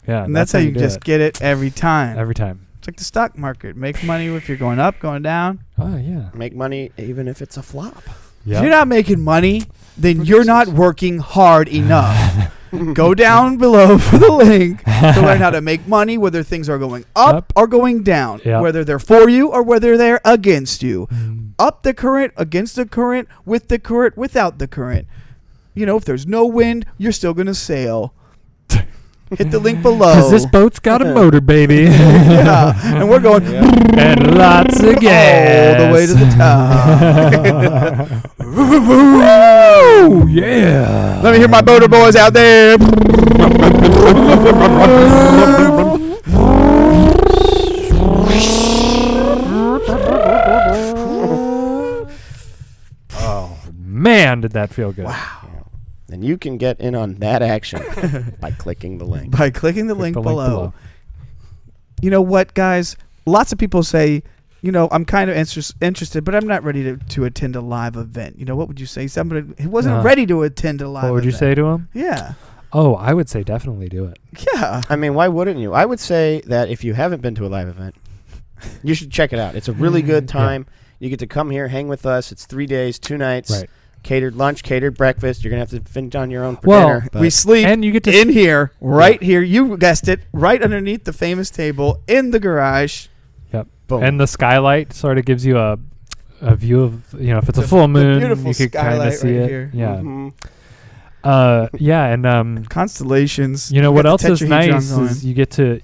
Yeah. And that's how you just get it every time. Every time. It's like the stock market. Make money if you're going up, going down. Oh, yeah. Make money even if it's a flop. Yep. If you're not making money, then you're not working hard enough. Go down below for the link to learn how to make money, whether things are going up or going down, whether they're for you or whether they're against you. Up the current, against the current, with the current, without the current. If there's no wind, you're still going to sail. Hit the link below. Because this boat's got a motor, baby. Yeah. And we're going and lots of gas. all the way to the top. Woo! Yeah. Let me hear my boater boys out there. Oh, man, did that feel good. Wow. And you can get in on that action by clicking the link. By clicking the link below. You know what, guys? Lots of people say, I'm kind of interested, but I'm not ready to attend a live event. What would you say? Somebody who wasn't ready to attend a live event. What would you say to him? Yeah. Oh, I would say definitely do it. Yeah. I mean, why wouldn't you? I would say that if you haven't been to a live event, you should check it out. It's a really good time. Yeah. You get to come here, hang with us. It's 3 days, 2 nights. Right. Catered lunch, catered breakfast. You're going to have to finish on your own for dinner. We sleep and you get to in here, right here. You guessed it, right underneath the famous table in the garage. Yep. Boom. And the skylight sort of gives you a view of, if it's a full moon, you could kind of see it. Here. Yeah. Mm-hmm. Yeah, and constellations. What else is nice is you get to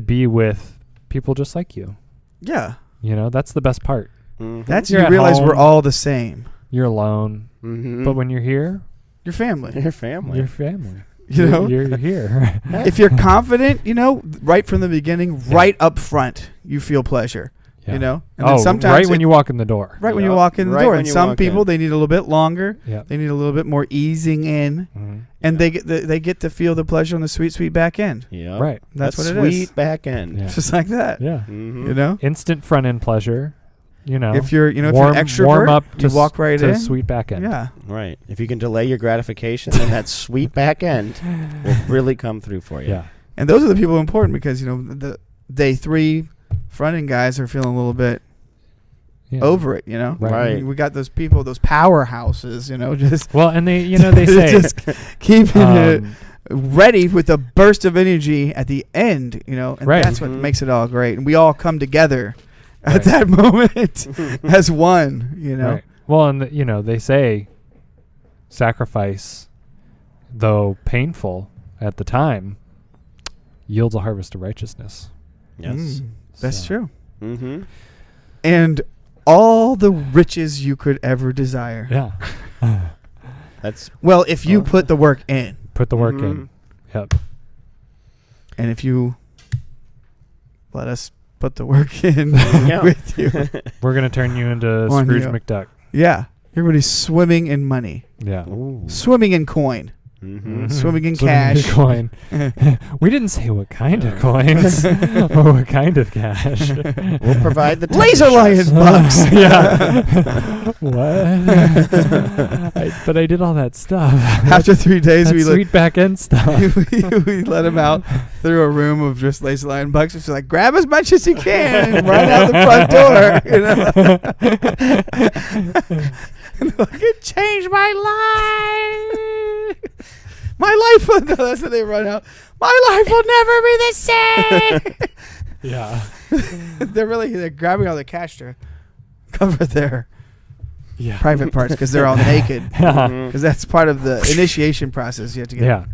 be with people just like you. Yeah. That's the best part. Mm-hmm. That's you realize we're all the same. You're alone, but when you're here, you're family. You're family. You're family. You're here. If you're confident, right from the beginning, right up front, you feel pleasure. Yeah. And then sometimes right when you walk in the door. Right when you walk in the door. And some people they need a little bit longer. Yep. They need a little bit more easing in, and they get to feel the pleasure on the sweet back end. Yeah. Right. That's what it is. Sweet back end. Yeah. Just like that. Yeah. Mm-hmm. Instant front end pleasure. if you're, if you're an extrovert, warm up you walk right in. Sweet back end. Yeah. Right. If you can delay your gratification, then that sweet back end will really come through for you. Yeah. And those are the people important because, the day 3 front end guys are feeling a little bit over it, Right. We got those people, those powerhouses, just. Well, and they, they say. just keeping it ready with a burst of energy at the end, and that's what makes it all great. And we all come together at that moment as one, Right. Well, and they say sacrifice, though painful at the time, yields a harvest of righteousness. Yes. That's true. Mm-hmm. And all the riches you could ever desire. Yeah. Well, if you put the work in. Put the work in. Yep. And if you let us put the work in with you. We're going to turn you into Scrooge McDuck. Yeah. Everybody's swimming in money. Yeah. Ooh. Swimming in coin. Mm-hmm. Swimming in cash. Coin. We didn't say what kind of coins or what kind of cash. We'll provide the LaserLion bucks. Yeah. What? But I did all that stuff. After 3 days, we sweet back end stuff. we let him out through a room of just LaserLion bucks. It's like, grab as much as you can and run out the front door. Like, it changed my life. My life will, no, that's what they run out. My life will never be the same. Yeah. they're grabbing all the cash to cover their private parts because they're all naked. Because that's part of the initiation process. You have to get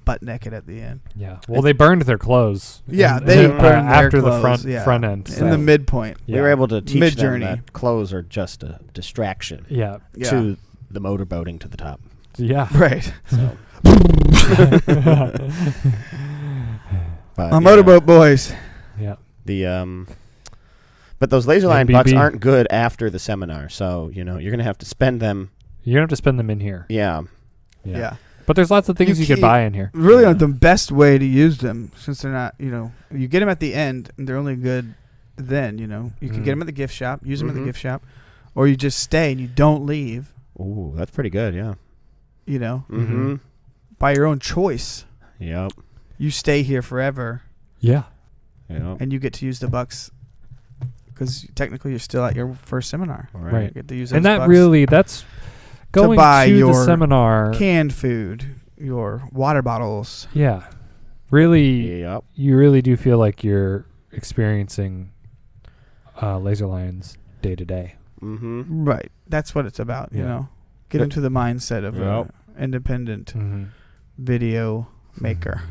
butt naked at the end. Yeah. Well, they burned their clothes. Yeah, they burned their after clothes, the front end. So. In the midpoint. We were able to teach Mid-journey. them that clothes are just a distraction to the motorboating to the top. Yeah. Right. So. Motorboat boys. Yeah. But those LaserLion bucks aren't good after the seminar, so you're gonna have to spend them. You're gonna have to spend them in here. Yeah. But there's lots of things you could buy in here. Really, the best way to use them, since they're not, you get them at the end, and they're only good then. You can get them at the gift shop, use them at the gift shop, or you just stay and you don't leave. Ooh, that's pretty good. Yeah. By your own choice. Yep. You stay here forever. Yeah. And you get to use the bucks because technically you're still at your first seminar. Right. You get to use and those that bucks really, that's going to buy your the seminar. Canned food, your water bottles. Yeah. Really, you really do feel like you're experiencing LaserLion's day to day. Right. That's what it's about, Get into the mindset of an independent video maker.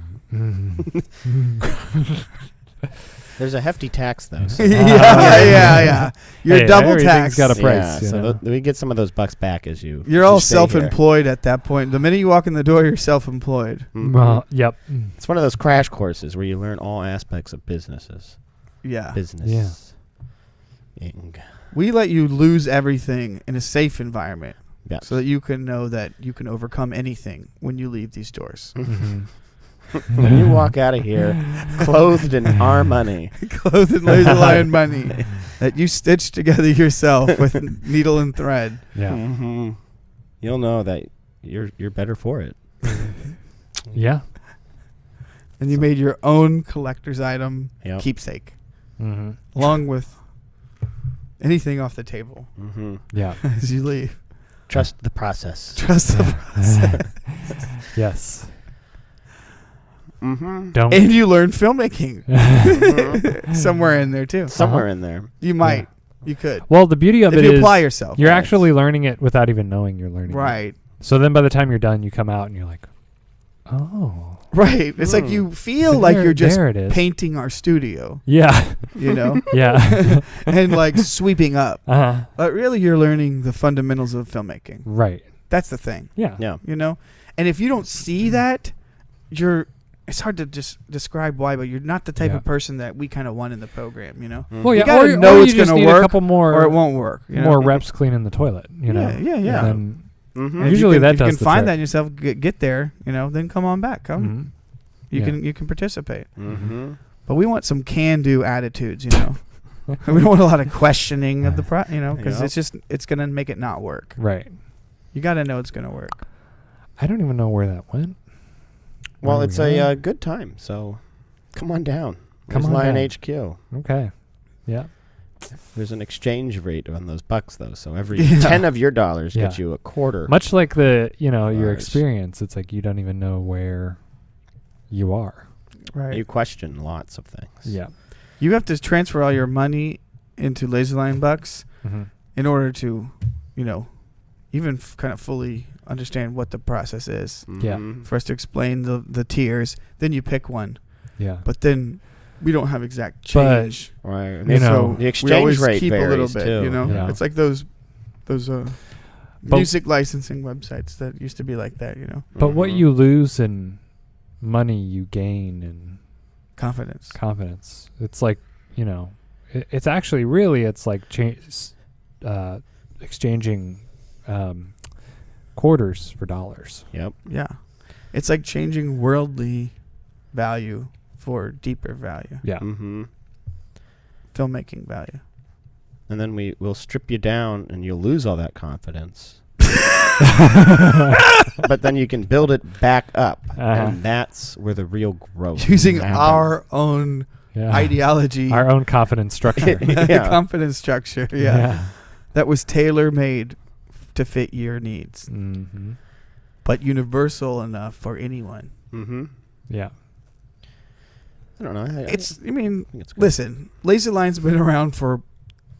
There's a hefty tax, though. So. Yeah. You're double taxed. Got a price. Yeah, so we get some of those bucks back as you. You're all self-employed at that point. The minute you walk in the door, you're self-employed. Well, yep. It's one of those crash courses where you learn all aspects of businesses. Yeah. Business. Yeah. We let you lose everything in a safe environment. Yes. So that you can know that you can overcome anything when you leave these doors. When you walk out of here, clothed in our money. Clothed in LaserLion money that you stitched together yourself with needle and thread. Yeah. You'll know that you're better for it. Yeah. And you made your own collector's item keepsake. Along with anything off the table. Yeah. As you leave. Trust the process. Trust the process. Yes. Don't. And you learn filmmaking. Somewhere in there, too. Somewhere in there. You might. Yeah. You could. Well, the beauty of it is... if you apply yourself. You're actually learning it without even knowing you're learning it. Right. So then by the time you're done, you come out and you're like, oh. Right. It's like you feel like you're just painting our studio. Yeah. Yeah. And like sweeping up. But really you're learning the fundamentals of filmmaking. Right. That's the thing. Yeah. And if you don't see that, it's hard to just describe why, but you're not the type of person that we kind of want in the program, Well, you gotta know it's going to work, a couple more, or it won't work. More reps cleaning the toilet, Yeah. And usually that does. If you can find that in yourself, get there, then come on back. Come, you can participate. But we want some can-do attitudes, We don't want a lot of questioning of the because it's going to make it not work. Right. You got to know it's going to work. I don't even know where that went. Well, it's a good time, so come on down. LaserLion HQ. Okay. Yeah. There's an exchange rate on those bucks, though, so every 10 of your dollars gets you a quarter. Much like your experience, it's like you don't even know where you are. Right. You question lots of things. Yeah. You have to transfer all your money into LaserLion bucks in order to, even kind of fully understand what the process is. Yeah. For us to explain the tiers, then you pick one. Yeah. But then we don't have exact change. But, right. So the exchange rate keep varies a little bit, too. Yeah. It's like those music licensing websites that used to be like that, But what you lose in money, you gain in confidence. It's like, it's actually really, it's like exchanging quarters for dollars. Yep. Yeah. It's like changing worldly value for deeper value. Yeah. Filmmaking value. And then we'll strip you down and you'll lose all that confidence. But then you can build it back up. And that's where the real growth using happens. our own ideology. Our own confidence structure. Confidence structure, that was tailor-made to fit your needs. But universal enough for anyone. Yeah. I don't know. Listen, LaserLion's been around for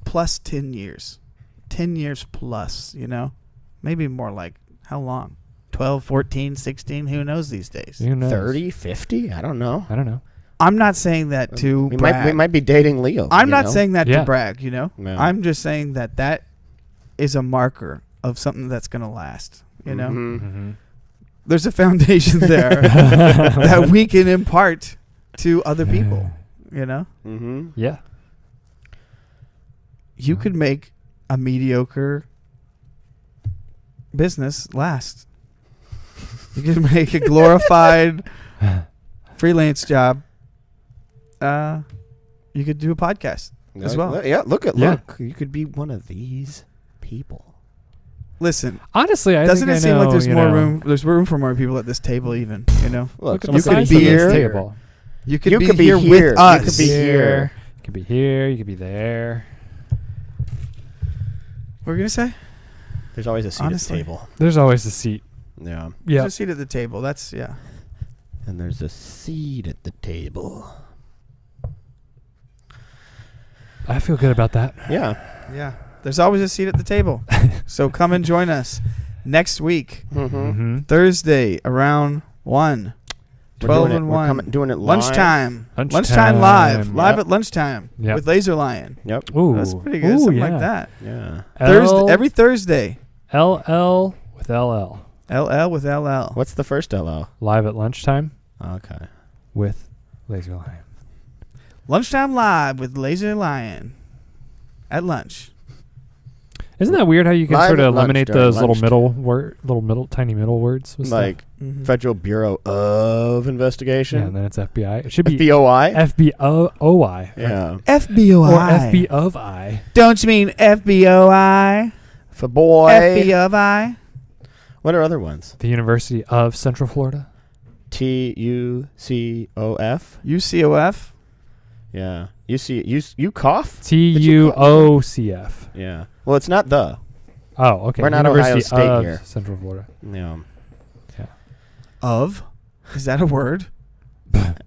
plus 10 years. 10 years plus, Maybe more like, how long? 12, 14, 16? Who knows these days? 30, 50? I don't know. I'm not saying that to brag. We might be dating Leo. I'm not saying that to brag, No. I'm just saying that is a marker of something that's going to last, There's a foundation there that we can impart to other people, Yeah. You could make a mediocre business last. You could make a glorified freelance job. You could do a podcast as well. Yeah, look. You could be one of these people. Listen, honestly, doesn't it seem like there's more room? There's room for more people at this table, even. Look you could be here. Table. You could be here with us. You could be here. You could be here. You could be there. What are you gonna say? There's always a seat at the table. There's always a seat. Yeah. There's a seat at the table. That's And there's a seat at the table. I feel good about that. Yeah. There's always a seat at the table. So come and join us next week, Thursday around 1. 12 and 1. Doing it live. Lunchtime live. Live at lunchtime with LaserLion. Yep. Ooh. That's pretty good. Something like that. Yeah. Every Thursday. LL with LL. LL with LL. What's the first LL? Live at lunchtime. Okay. With LaserLion. Lunchtime live with LaserLion. At lunch. Isn't that weird how you can sort of eliminate those little tiny middle words? Like Federal Bureau of Investigation. Yeah, and then it's FBI. It should be FBOI. FBOI. Yeah. FBOI. Or FB of I. Don't you mean FBOI? For boy. FB of I. What are other ones? The University of Central Florida. TUCOF. UCOF. Yeah. You cough? TUOCF. Yeah. Well, it's not the. Oh, okay. We're not University Ohio State of here. Central Florida. Yeah. Of? Is that a word?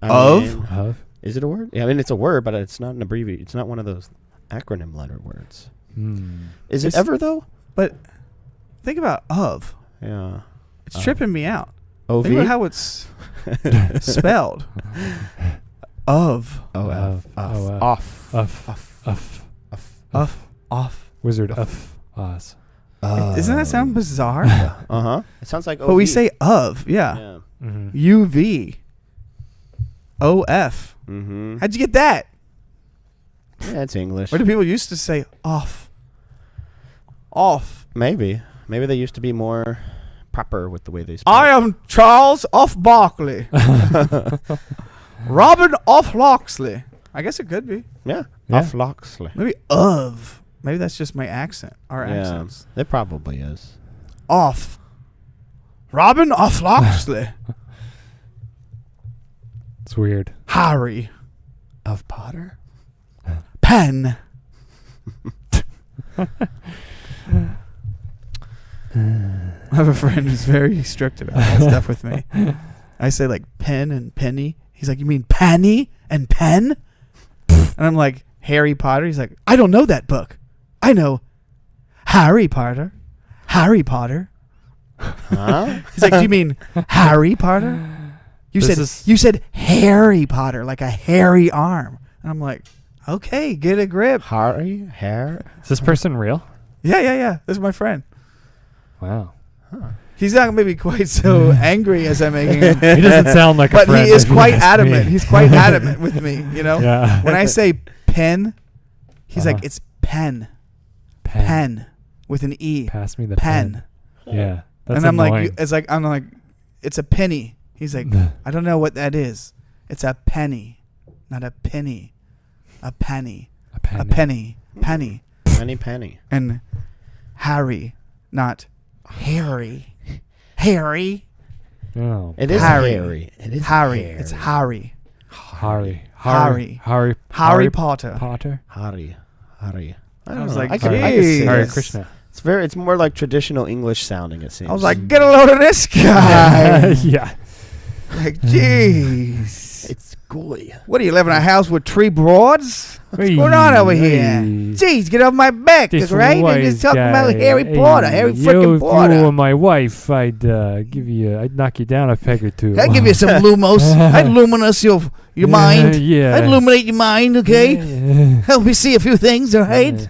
Of? Is it a word? Yeah, I mean, it's a word, but it's not an abbreviation. It's not one of those acronym letter words. Is it ever, though? But think about of. Yeah. It's tripping me out. OV? Think about how it's spelled. Of. Off. Wizard of Oz. Doesn't that sound bizarre? It sounds like OV. But we say of, yeah. UV. OF. How'd you get that? Yeah, it's English. Where do people used to say off? Off. Maybe they used to be more proper with the way they speak. I am Charles Off Barkley. Robin Off Loxley. I guess it could be. Yeah. Off Loxley. Maybe of. Maybe that's just my accent. Our accents. It probably is. Off. Robin off Loxley. It's weird. Harry. Of Potter? Pen. I have a friend who's very strict about that stuff with me. I say like pen and penny. He's like, you mean penny and pen? And I'm like, Harry Potter? He's like, I don't know that book. I know Harry Potter. Harry Potter. Huh? He's like, do you mean Harry Potter? You said Harry Potter, like a hairy arm. And I'm like, okay, get a grip. Hair? Is this person real? Yeah. This is my friend. Wow. Huh. He's not maybe quite so angry as I'm making him. He doesn't sound like a But friend. he is if you quite ask adamant. me. He's quite adamant with me, you know? Yeah. When I say pen, he's like, it's pen. Pen. With an E. Pass me the pen. Yeah. That's And I'm annoying. like, I'm like, it's a penny. He's like, I don't know what that is. It's a penny, not a penny. A penny. A penny. A penny. Penny. Penny. And Harry, not Harry. Harry. Oh, It is Harry. Harry. It is Harry. Harry. It's Harry. Harry. Harry Potter. Potter. Harry. I was like, I could see Hare this. Krishna. It's more like traditional English sounding, it seems. I was like, get a load of this guy. Yeah. Like, jeez. It's gooey. What do you live in a house with 3 broads? What's going on over here? Jeez, get off my back, right? And just talking about Harry Potter, Harry freaking Potter. If you were my wife, I'd knock you down a peg or two. I'd give you some lumos. I'd luminous your mind. Yeah. I'd illuminate your mind, okay? Help you see a few things, all right?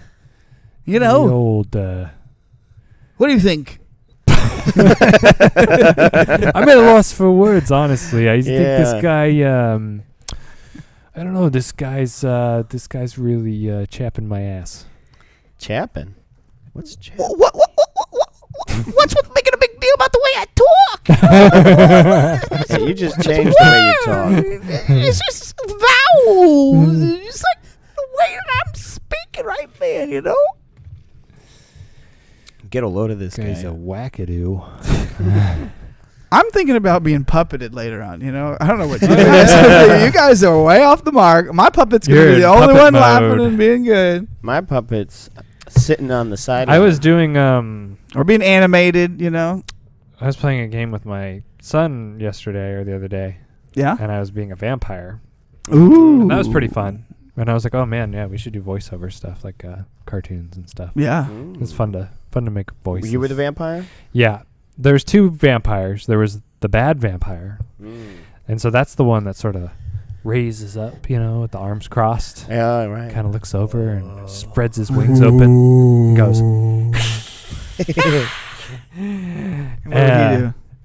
You know. The old. What do you think? I'm at a loss for words, honestly. I think this guy. I don't know. This guy's really chapping my ass. Chapping? What's chapping? What's with making a big deal about the way I talk? Yeah, you just changed the way you talk. It's just vowels. It's just like the way that I'm speaking right there, you know? Get a load of this guy. Guy's a wackadoo. I'm thinking about being puppeted later on, you know? I don't know what you guys are. You guys are way off the mark. My puppet's going to be the only one laughing and being good. My puppet's sitting on the side. I was doing or being animated, you know? I was playing a game with my son yesterday or the other day. Yeah? And I was being a vampire. Ooh. And that was pretty fun. And I was like, oh man, yeah, we should do voiceover stuff like cartoons and stuff. Yeah. It was fun to make voices. You were the vampire? Yeah. There's 2 vampires. There was the bad vampire. And so that's the one that sort of raises up, you know, with the arms crossed. Yeah, right. Kind of looks over and spreads his wings open and goes. What did he do?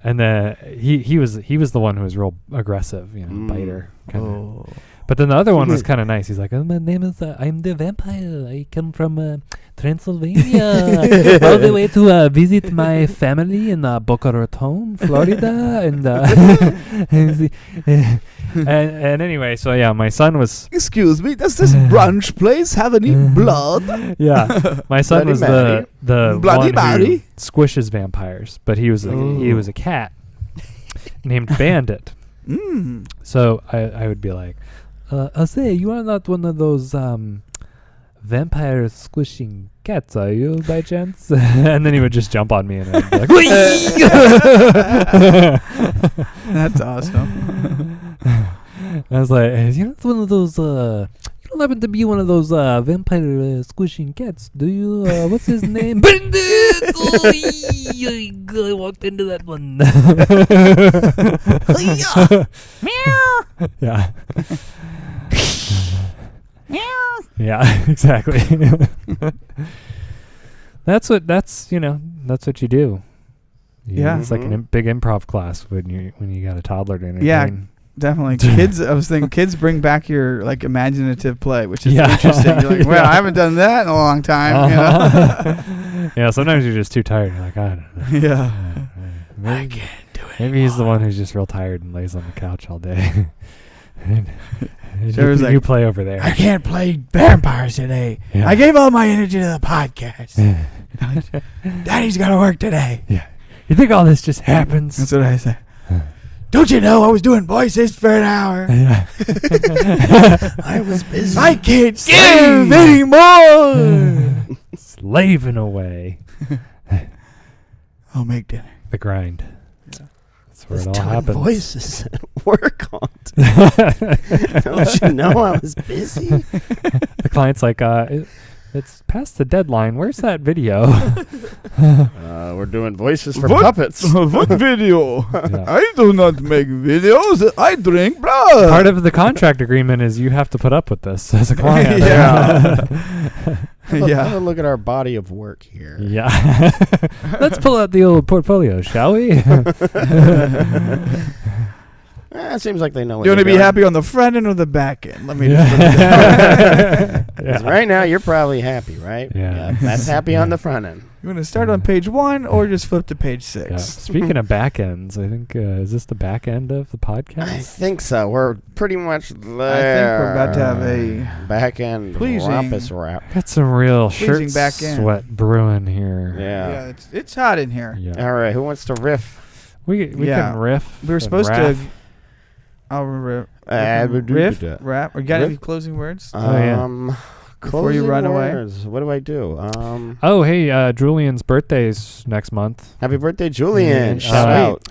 And he was the one who was real aggressive, you know, biter. Kinda. But then the other one was kind of nice. He's like, my name is, I'm the vampire. I come from Transylvania, all the way to visit my family in Boca Raton, Florida. And anyway, so yeah, my son was... Excuse me, does this brunch place have any blood? Yeah, my son Bloody was Mary. the Bloody one Mary. who squishes vampires, but he was a cat named Bandit. So I would be like, say, you are not one of those vampire squishing cats, are you, by chance? And then he would just jump on me and I'd be like, That's awesome. I was like, you're not one of those, you don't happen to be one of those vampire squishing cats, do you? What's his name? Bandit! I walked into that one. Yeah. Yeah, exactly. That's what you do. Yeah. It's like a big improv class when you got a toddler to entertain. Yeah, definitely. Kids, I was thinking kids bring back your like imaginative play, which is interesting. You're like, well, I haven't done that in a long time. You know? Yeah, sometimes you're just too tired. You're like, I don't know. Yeah. Maybe, I can't do it maybe he's the one who's just real tired and lays on the couch all day. You play over there. I can't play vampires today. Yeah. I gave all my energy to the podcast. Daddy's got to work today. Yeah. You think all this just happens? That's what I say. Don't you know I was doing voices for an hour? Yeah. I was busy. I can't give anymore. Slaving away. I'll make dinner. The grind. That's where it all doing happens. Voices at work on. Don't you know I was busy? The client's like, it's past the deadline. Where's that video? We're doing voices for puppets. What video? Yeah. I do not make videos. I drink blood. Part of the contract agreement is you have to put up with this as a client. Have a look at our body of work here. Yeah. Let's pull out the old portfolio, shall we? It seems like they know what You want to be doing. happy on the front end or the back end? Let me just put it down. Right now, you're probably happy, right? Yeah. That's happy on the front end. You want to start on page 1 or just flip to page 6? Yeah. Speaking of back ends, I think, is this the back end of the podcast? I think so. We're pretty much there. I think we're about to have a back end pleasing rampus wrap. Got some real pleasing shirt back end. sweat brewing here. Yeah. It's hot in here. Yeah. All right. Who wants to riff? We Yeah. can riff. We were and supposed raff. to. I'll riff, rap. Or got Riff? any closing words? Before you run away? What do I do? Oh, hey, Julian's birthday's next month. Happy birthday, Julian! Yeah. Shout out.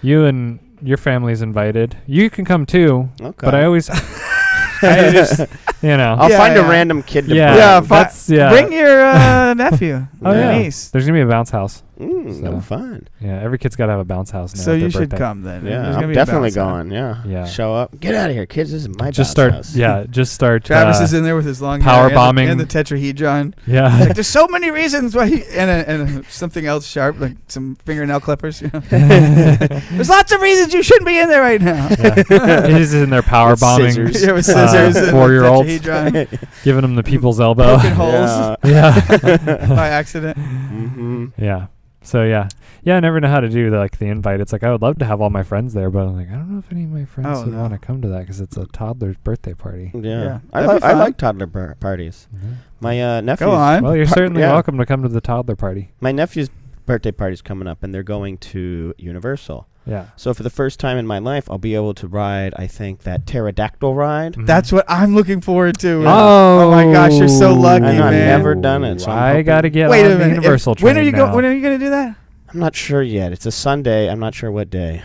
You and your family's invited. You can come too. Okay. But I always, I just, you know. I'll Yeah, find yeah. a random kid to Yeah. bring. Yeah, that's Bring your nephew. Oh, or yeah. niece. There's gonna be a bounce house. No So. fun. Yeah, every kid's gotta have a bounce house now. So at you their should birthday. come then. Yeah, There's gonna I'm be a definitely bounce out. going. Yeah. Yeah. Show up. Get out of here, kids. This is my Just bounce start. house. Yeah, just start. Travis is in there with his long power hair bombing. and the tetrahedron. Yeah. Like, there's so many reasons why, and something else sharp, like some fingernail clippers. You know? There's lots of reasons you shouldn't be in there right now. Yeah. He's in there power With bombing. scissors. Yeah, with scissors and 4-year-olds tetrahedron, giving them the people's elbow. poking holes Yeah. by accident. Mm-hmm. Yeah. So yeah. I never know how to do the invite. It's like I would love to have all my friends there, but I'm like I don't know if any of my friends would want to come to that because it's a toddler's birthday party. Yeah. That'd be I fun. like toddler parties. Mm-hmm. My nephew. Go on. Well, you're certainly yeah. welcome to come to the toddler party. My nephew's birthday party's coming up, and they're going to Universal. Yeah. So for the first time in my life, I'll be able to ride, I think, that pterodactyl ride. Mhm. That's what I'm looking forward to. Yeah. Oh my gosh, you're so lucky, I've man. never done it, so I'm I hoping- got to get Wait on a the minute. Universal train When are you now. When are you going to do that? I'm not sure yet. It's a Sunday. I'm not sure what day.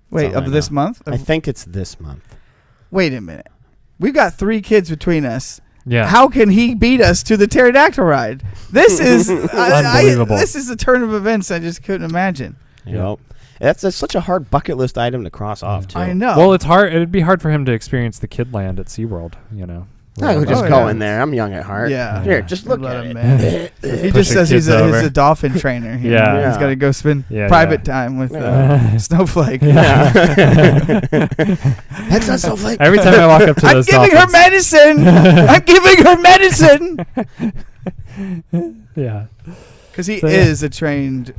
Wait, all I of this know. month? I think it's this month. Wait a minute. We've got 3 kids between us. Yeah. How can he beat us to the pterodactyl ride? This is Unbelievable. This is a turn of events I just couldn't imagine. You know, that's such a hard bucket list item to cross off, too. I know. Well, it's hard. It'd be hard for him to experience the kid land at SeaWorld, you know. I could just Oh, go yeah. in there. I'm young at heart. Yeah. Here, just look Let at him it. in. He Pushing just says he's kids over. a dolphin trainer. He- Yeah. He's got to go spend Yeah, private yeah. time with Yeah. Snowflake. Yeah. That's not so flake. Every time I walk up to I'm those giving her dolphins. medicine. I'm giving her medicine. Yeah. Because he So, yeah. is a trained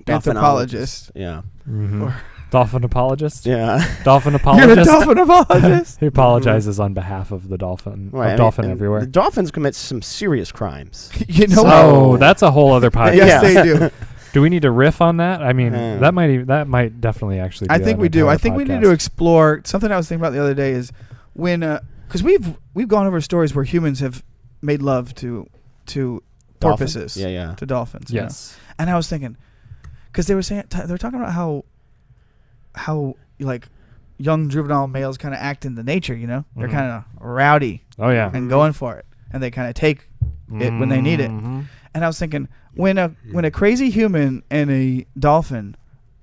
anthropologist. Yeah. Mm-hmm. Or- Dolphin apologist? Yeah. Dolphin You're apologist? a dolphin apologist. He apologizes on behalf of the dolphin. Right, I mean, Dolphin and everywhere. The dolphins commit some serious crimes. You know Oh, what? that's a whole other podcast. Yes, Yeah. they do. Do we need to riff on that? I mean, Yeah. that might definitely actually. Be I think an we do. I entire think we need podcast. to explore something I was thinking about the other day is when because we've gone over stories where humans have made love to porpoises, Yeah, yeah. to dolphins. you know? Yes. And I was thinking because they were saying they were talking about how like young juvenile males kind of act in the nature. You know, they're Mhm. kind of rowdy Oh yeah. and going for it, and they kind of take it when they need it. Mhm. And I was thinking, when a crazy human and a dolphin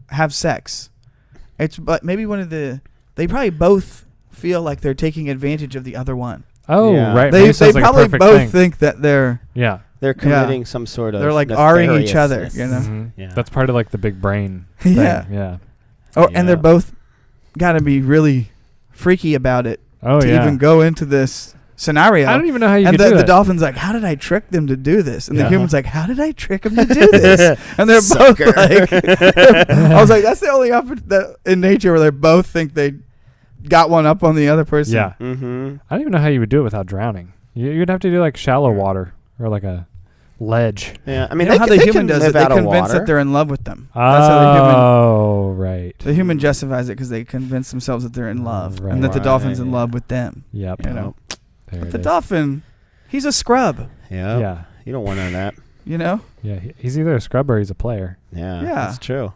have sex, it's but maybe they probably both feel like they're taking advantage of the other one. Oh Yeah. right. They Maybe sounds like a probably perfect both thing. think that they're Yeah. They're committing some sort of. They're like R-ing each other, you know? Mhm. Yeah. That's part of like the big brain. Thing. yeah. Yeah. Oh, Yeah. and they're both got to be really freaky about it Oh to yeah. even go into this scenario. I don't even know how you and could do the it. dolphin's like, how did I trick them to do this? And Yeah. the human's like, how did I trick them to do this? And they're both Sucker. like, I was like, that's the only in nature where they both think they got one up on the other person. Yeah. Mm-hmm. I don't even know how you would do it without drowning. You'd have to do like shallow water or like a ledge. Yeah, I mean, you know how the human does it? They convince water. that they're in love with them. That's how the human. Oh, right. The human justifies it because they convince themselves that they're in love Right. and that the dolphin's in love with them. Yep. You know, There but it the is. dolphin, he's a scrub. Yeah. Yeah. You don't want none of that. You know. Yeah. He's either a scrub or he's a player. Yeah. Yeah. That's true.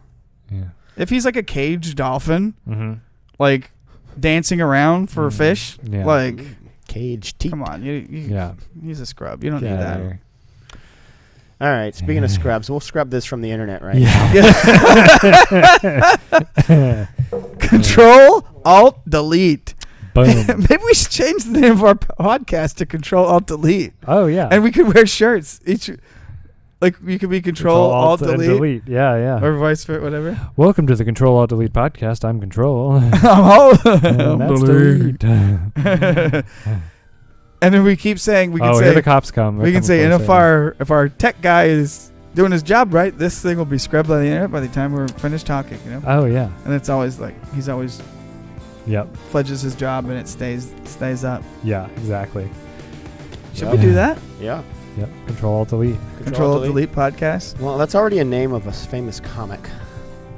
Yeah. If he's like a caged dolphin, Mm-hmm. like dancing around for a fish, Yeah. like Cage teeth. come on, Yeah. he's a scrub. You don't Get need outta that. here. All right. Speaking of scrubs, we'll scrub this from the internet right Yeah. Control Alt Delete. Boom. Maybe we should change the name of our podcast to Control Alt Delete, Oh yeah. and we could wear shirts each. Like you could be Control Alt and Delete, Yeah, yeah. or vice versa, whatever. Welcome to the Control Alt Delete podcast. I'm Control. And That's Delete. then we keep saying we can Here say the cops come. we can say, and if our tech guy is doing his job right, this thing will be scrubbed by the internet by the time we're finished talking. You know. Oh yeah. And it's always like he's always Yep. pledges his job and it stays up. Yeah. Exactly. Should we do that? Yeah. Yep. Control Alt Delete. Control Delete podcast. Well, that's already a name of a famous comic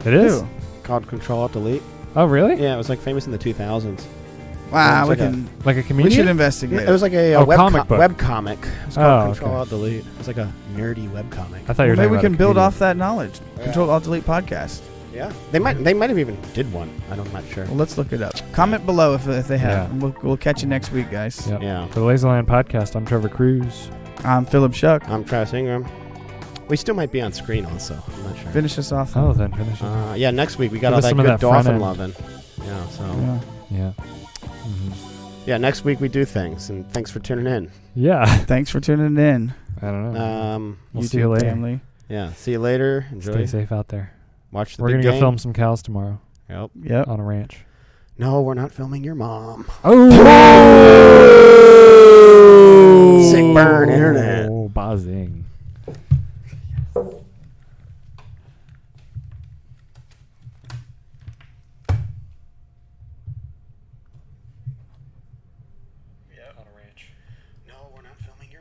It is. Ew. called Control Alt Delete. Oh really? Yeah, it was like famous in the 2000s. Wow, It we was like can. Like a We comedian. should investigate. It was like a comic book. web comic. It was called Oh, Control okay. Alt Delete. It was like a nerdy web comic. I thought you were Maybe talking we about can a build comedian. off that knowledge. Yeah. Control Alt Delete podcast. Yeah, they might have even did one. I'm not sure. Well, let's look it up. Comment below if they have. Yeah. And we'll catch you next week, guys. Yep. Yeah. For the LaserLion Podcast, I'm Trevor Cruz. I'm Philip Shuck. I'm Travis Ingram. We still might be on screen also. I'm not sure. Finish us off. Oh, then finish it. Yeah, next week we got Give all us that some of good that front dolphin end. loving. Yeah, so Yeah. Yeah. Mm-hmm. yeah, next week we do things, and thanks for tuning in. Yeah. Thanks for tuning in. I don't know. We'll YouTube see you later. family. Yeah, see you later. Enjoy. Stay safe out there. Watch the We're big gonna game. go film some cows tomorrow Yep. Yep. on a ranch. No, we're not filming your mom. Oh! Sick burn internet. Oh, buzzing.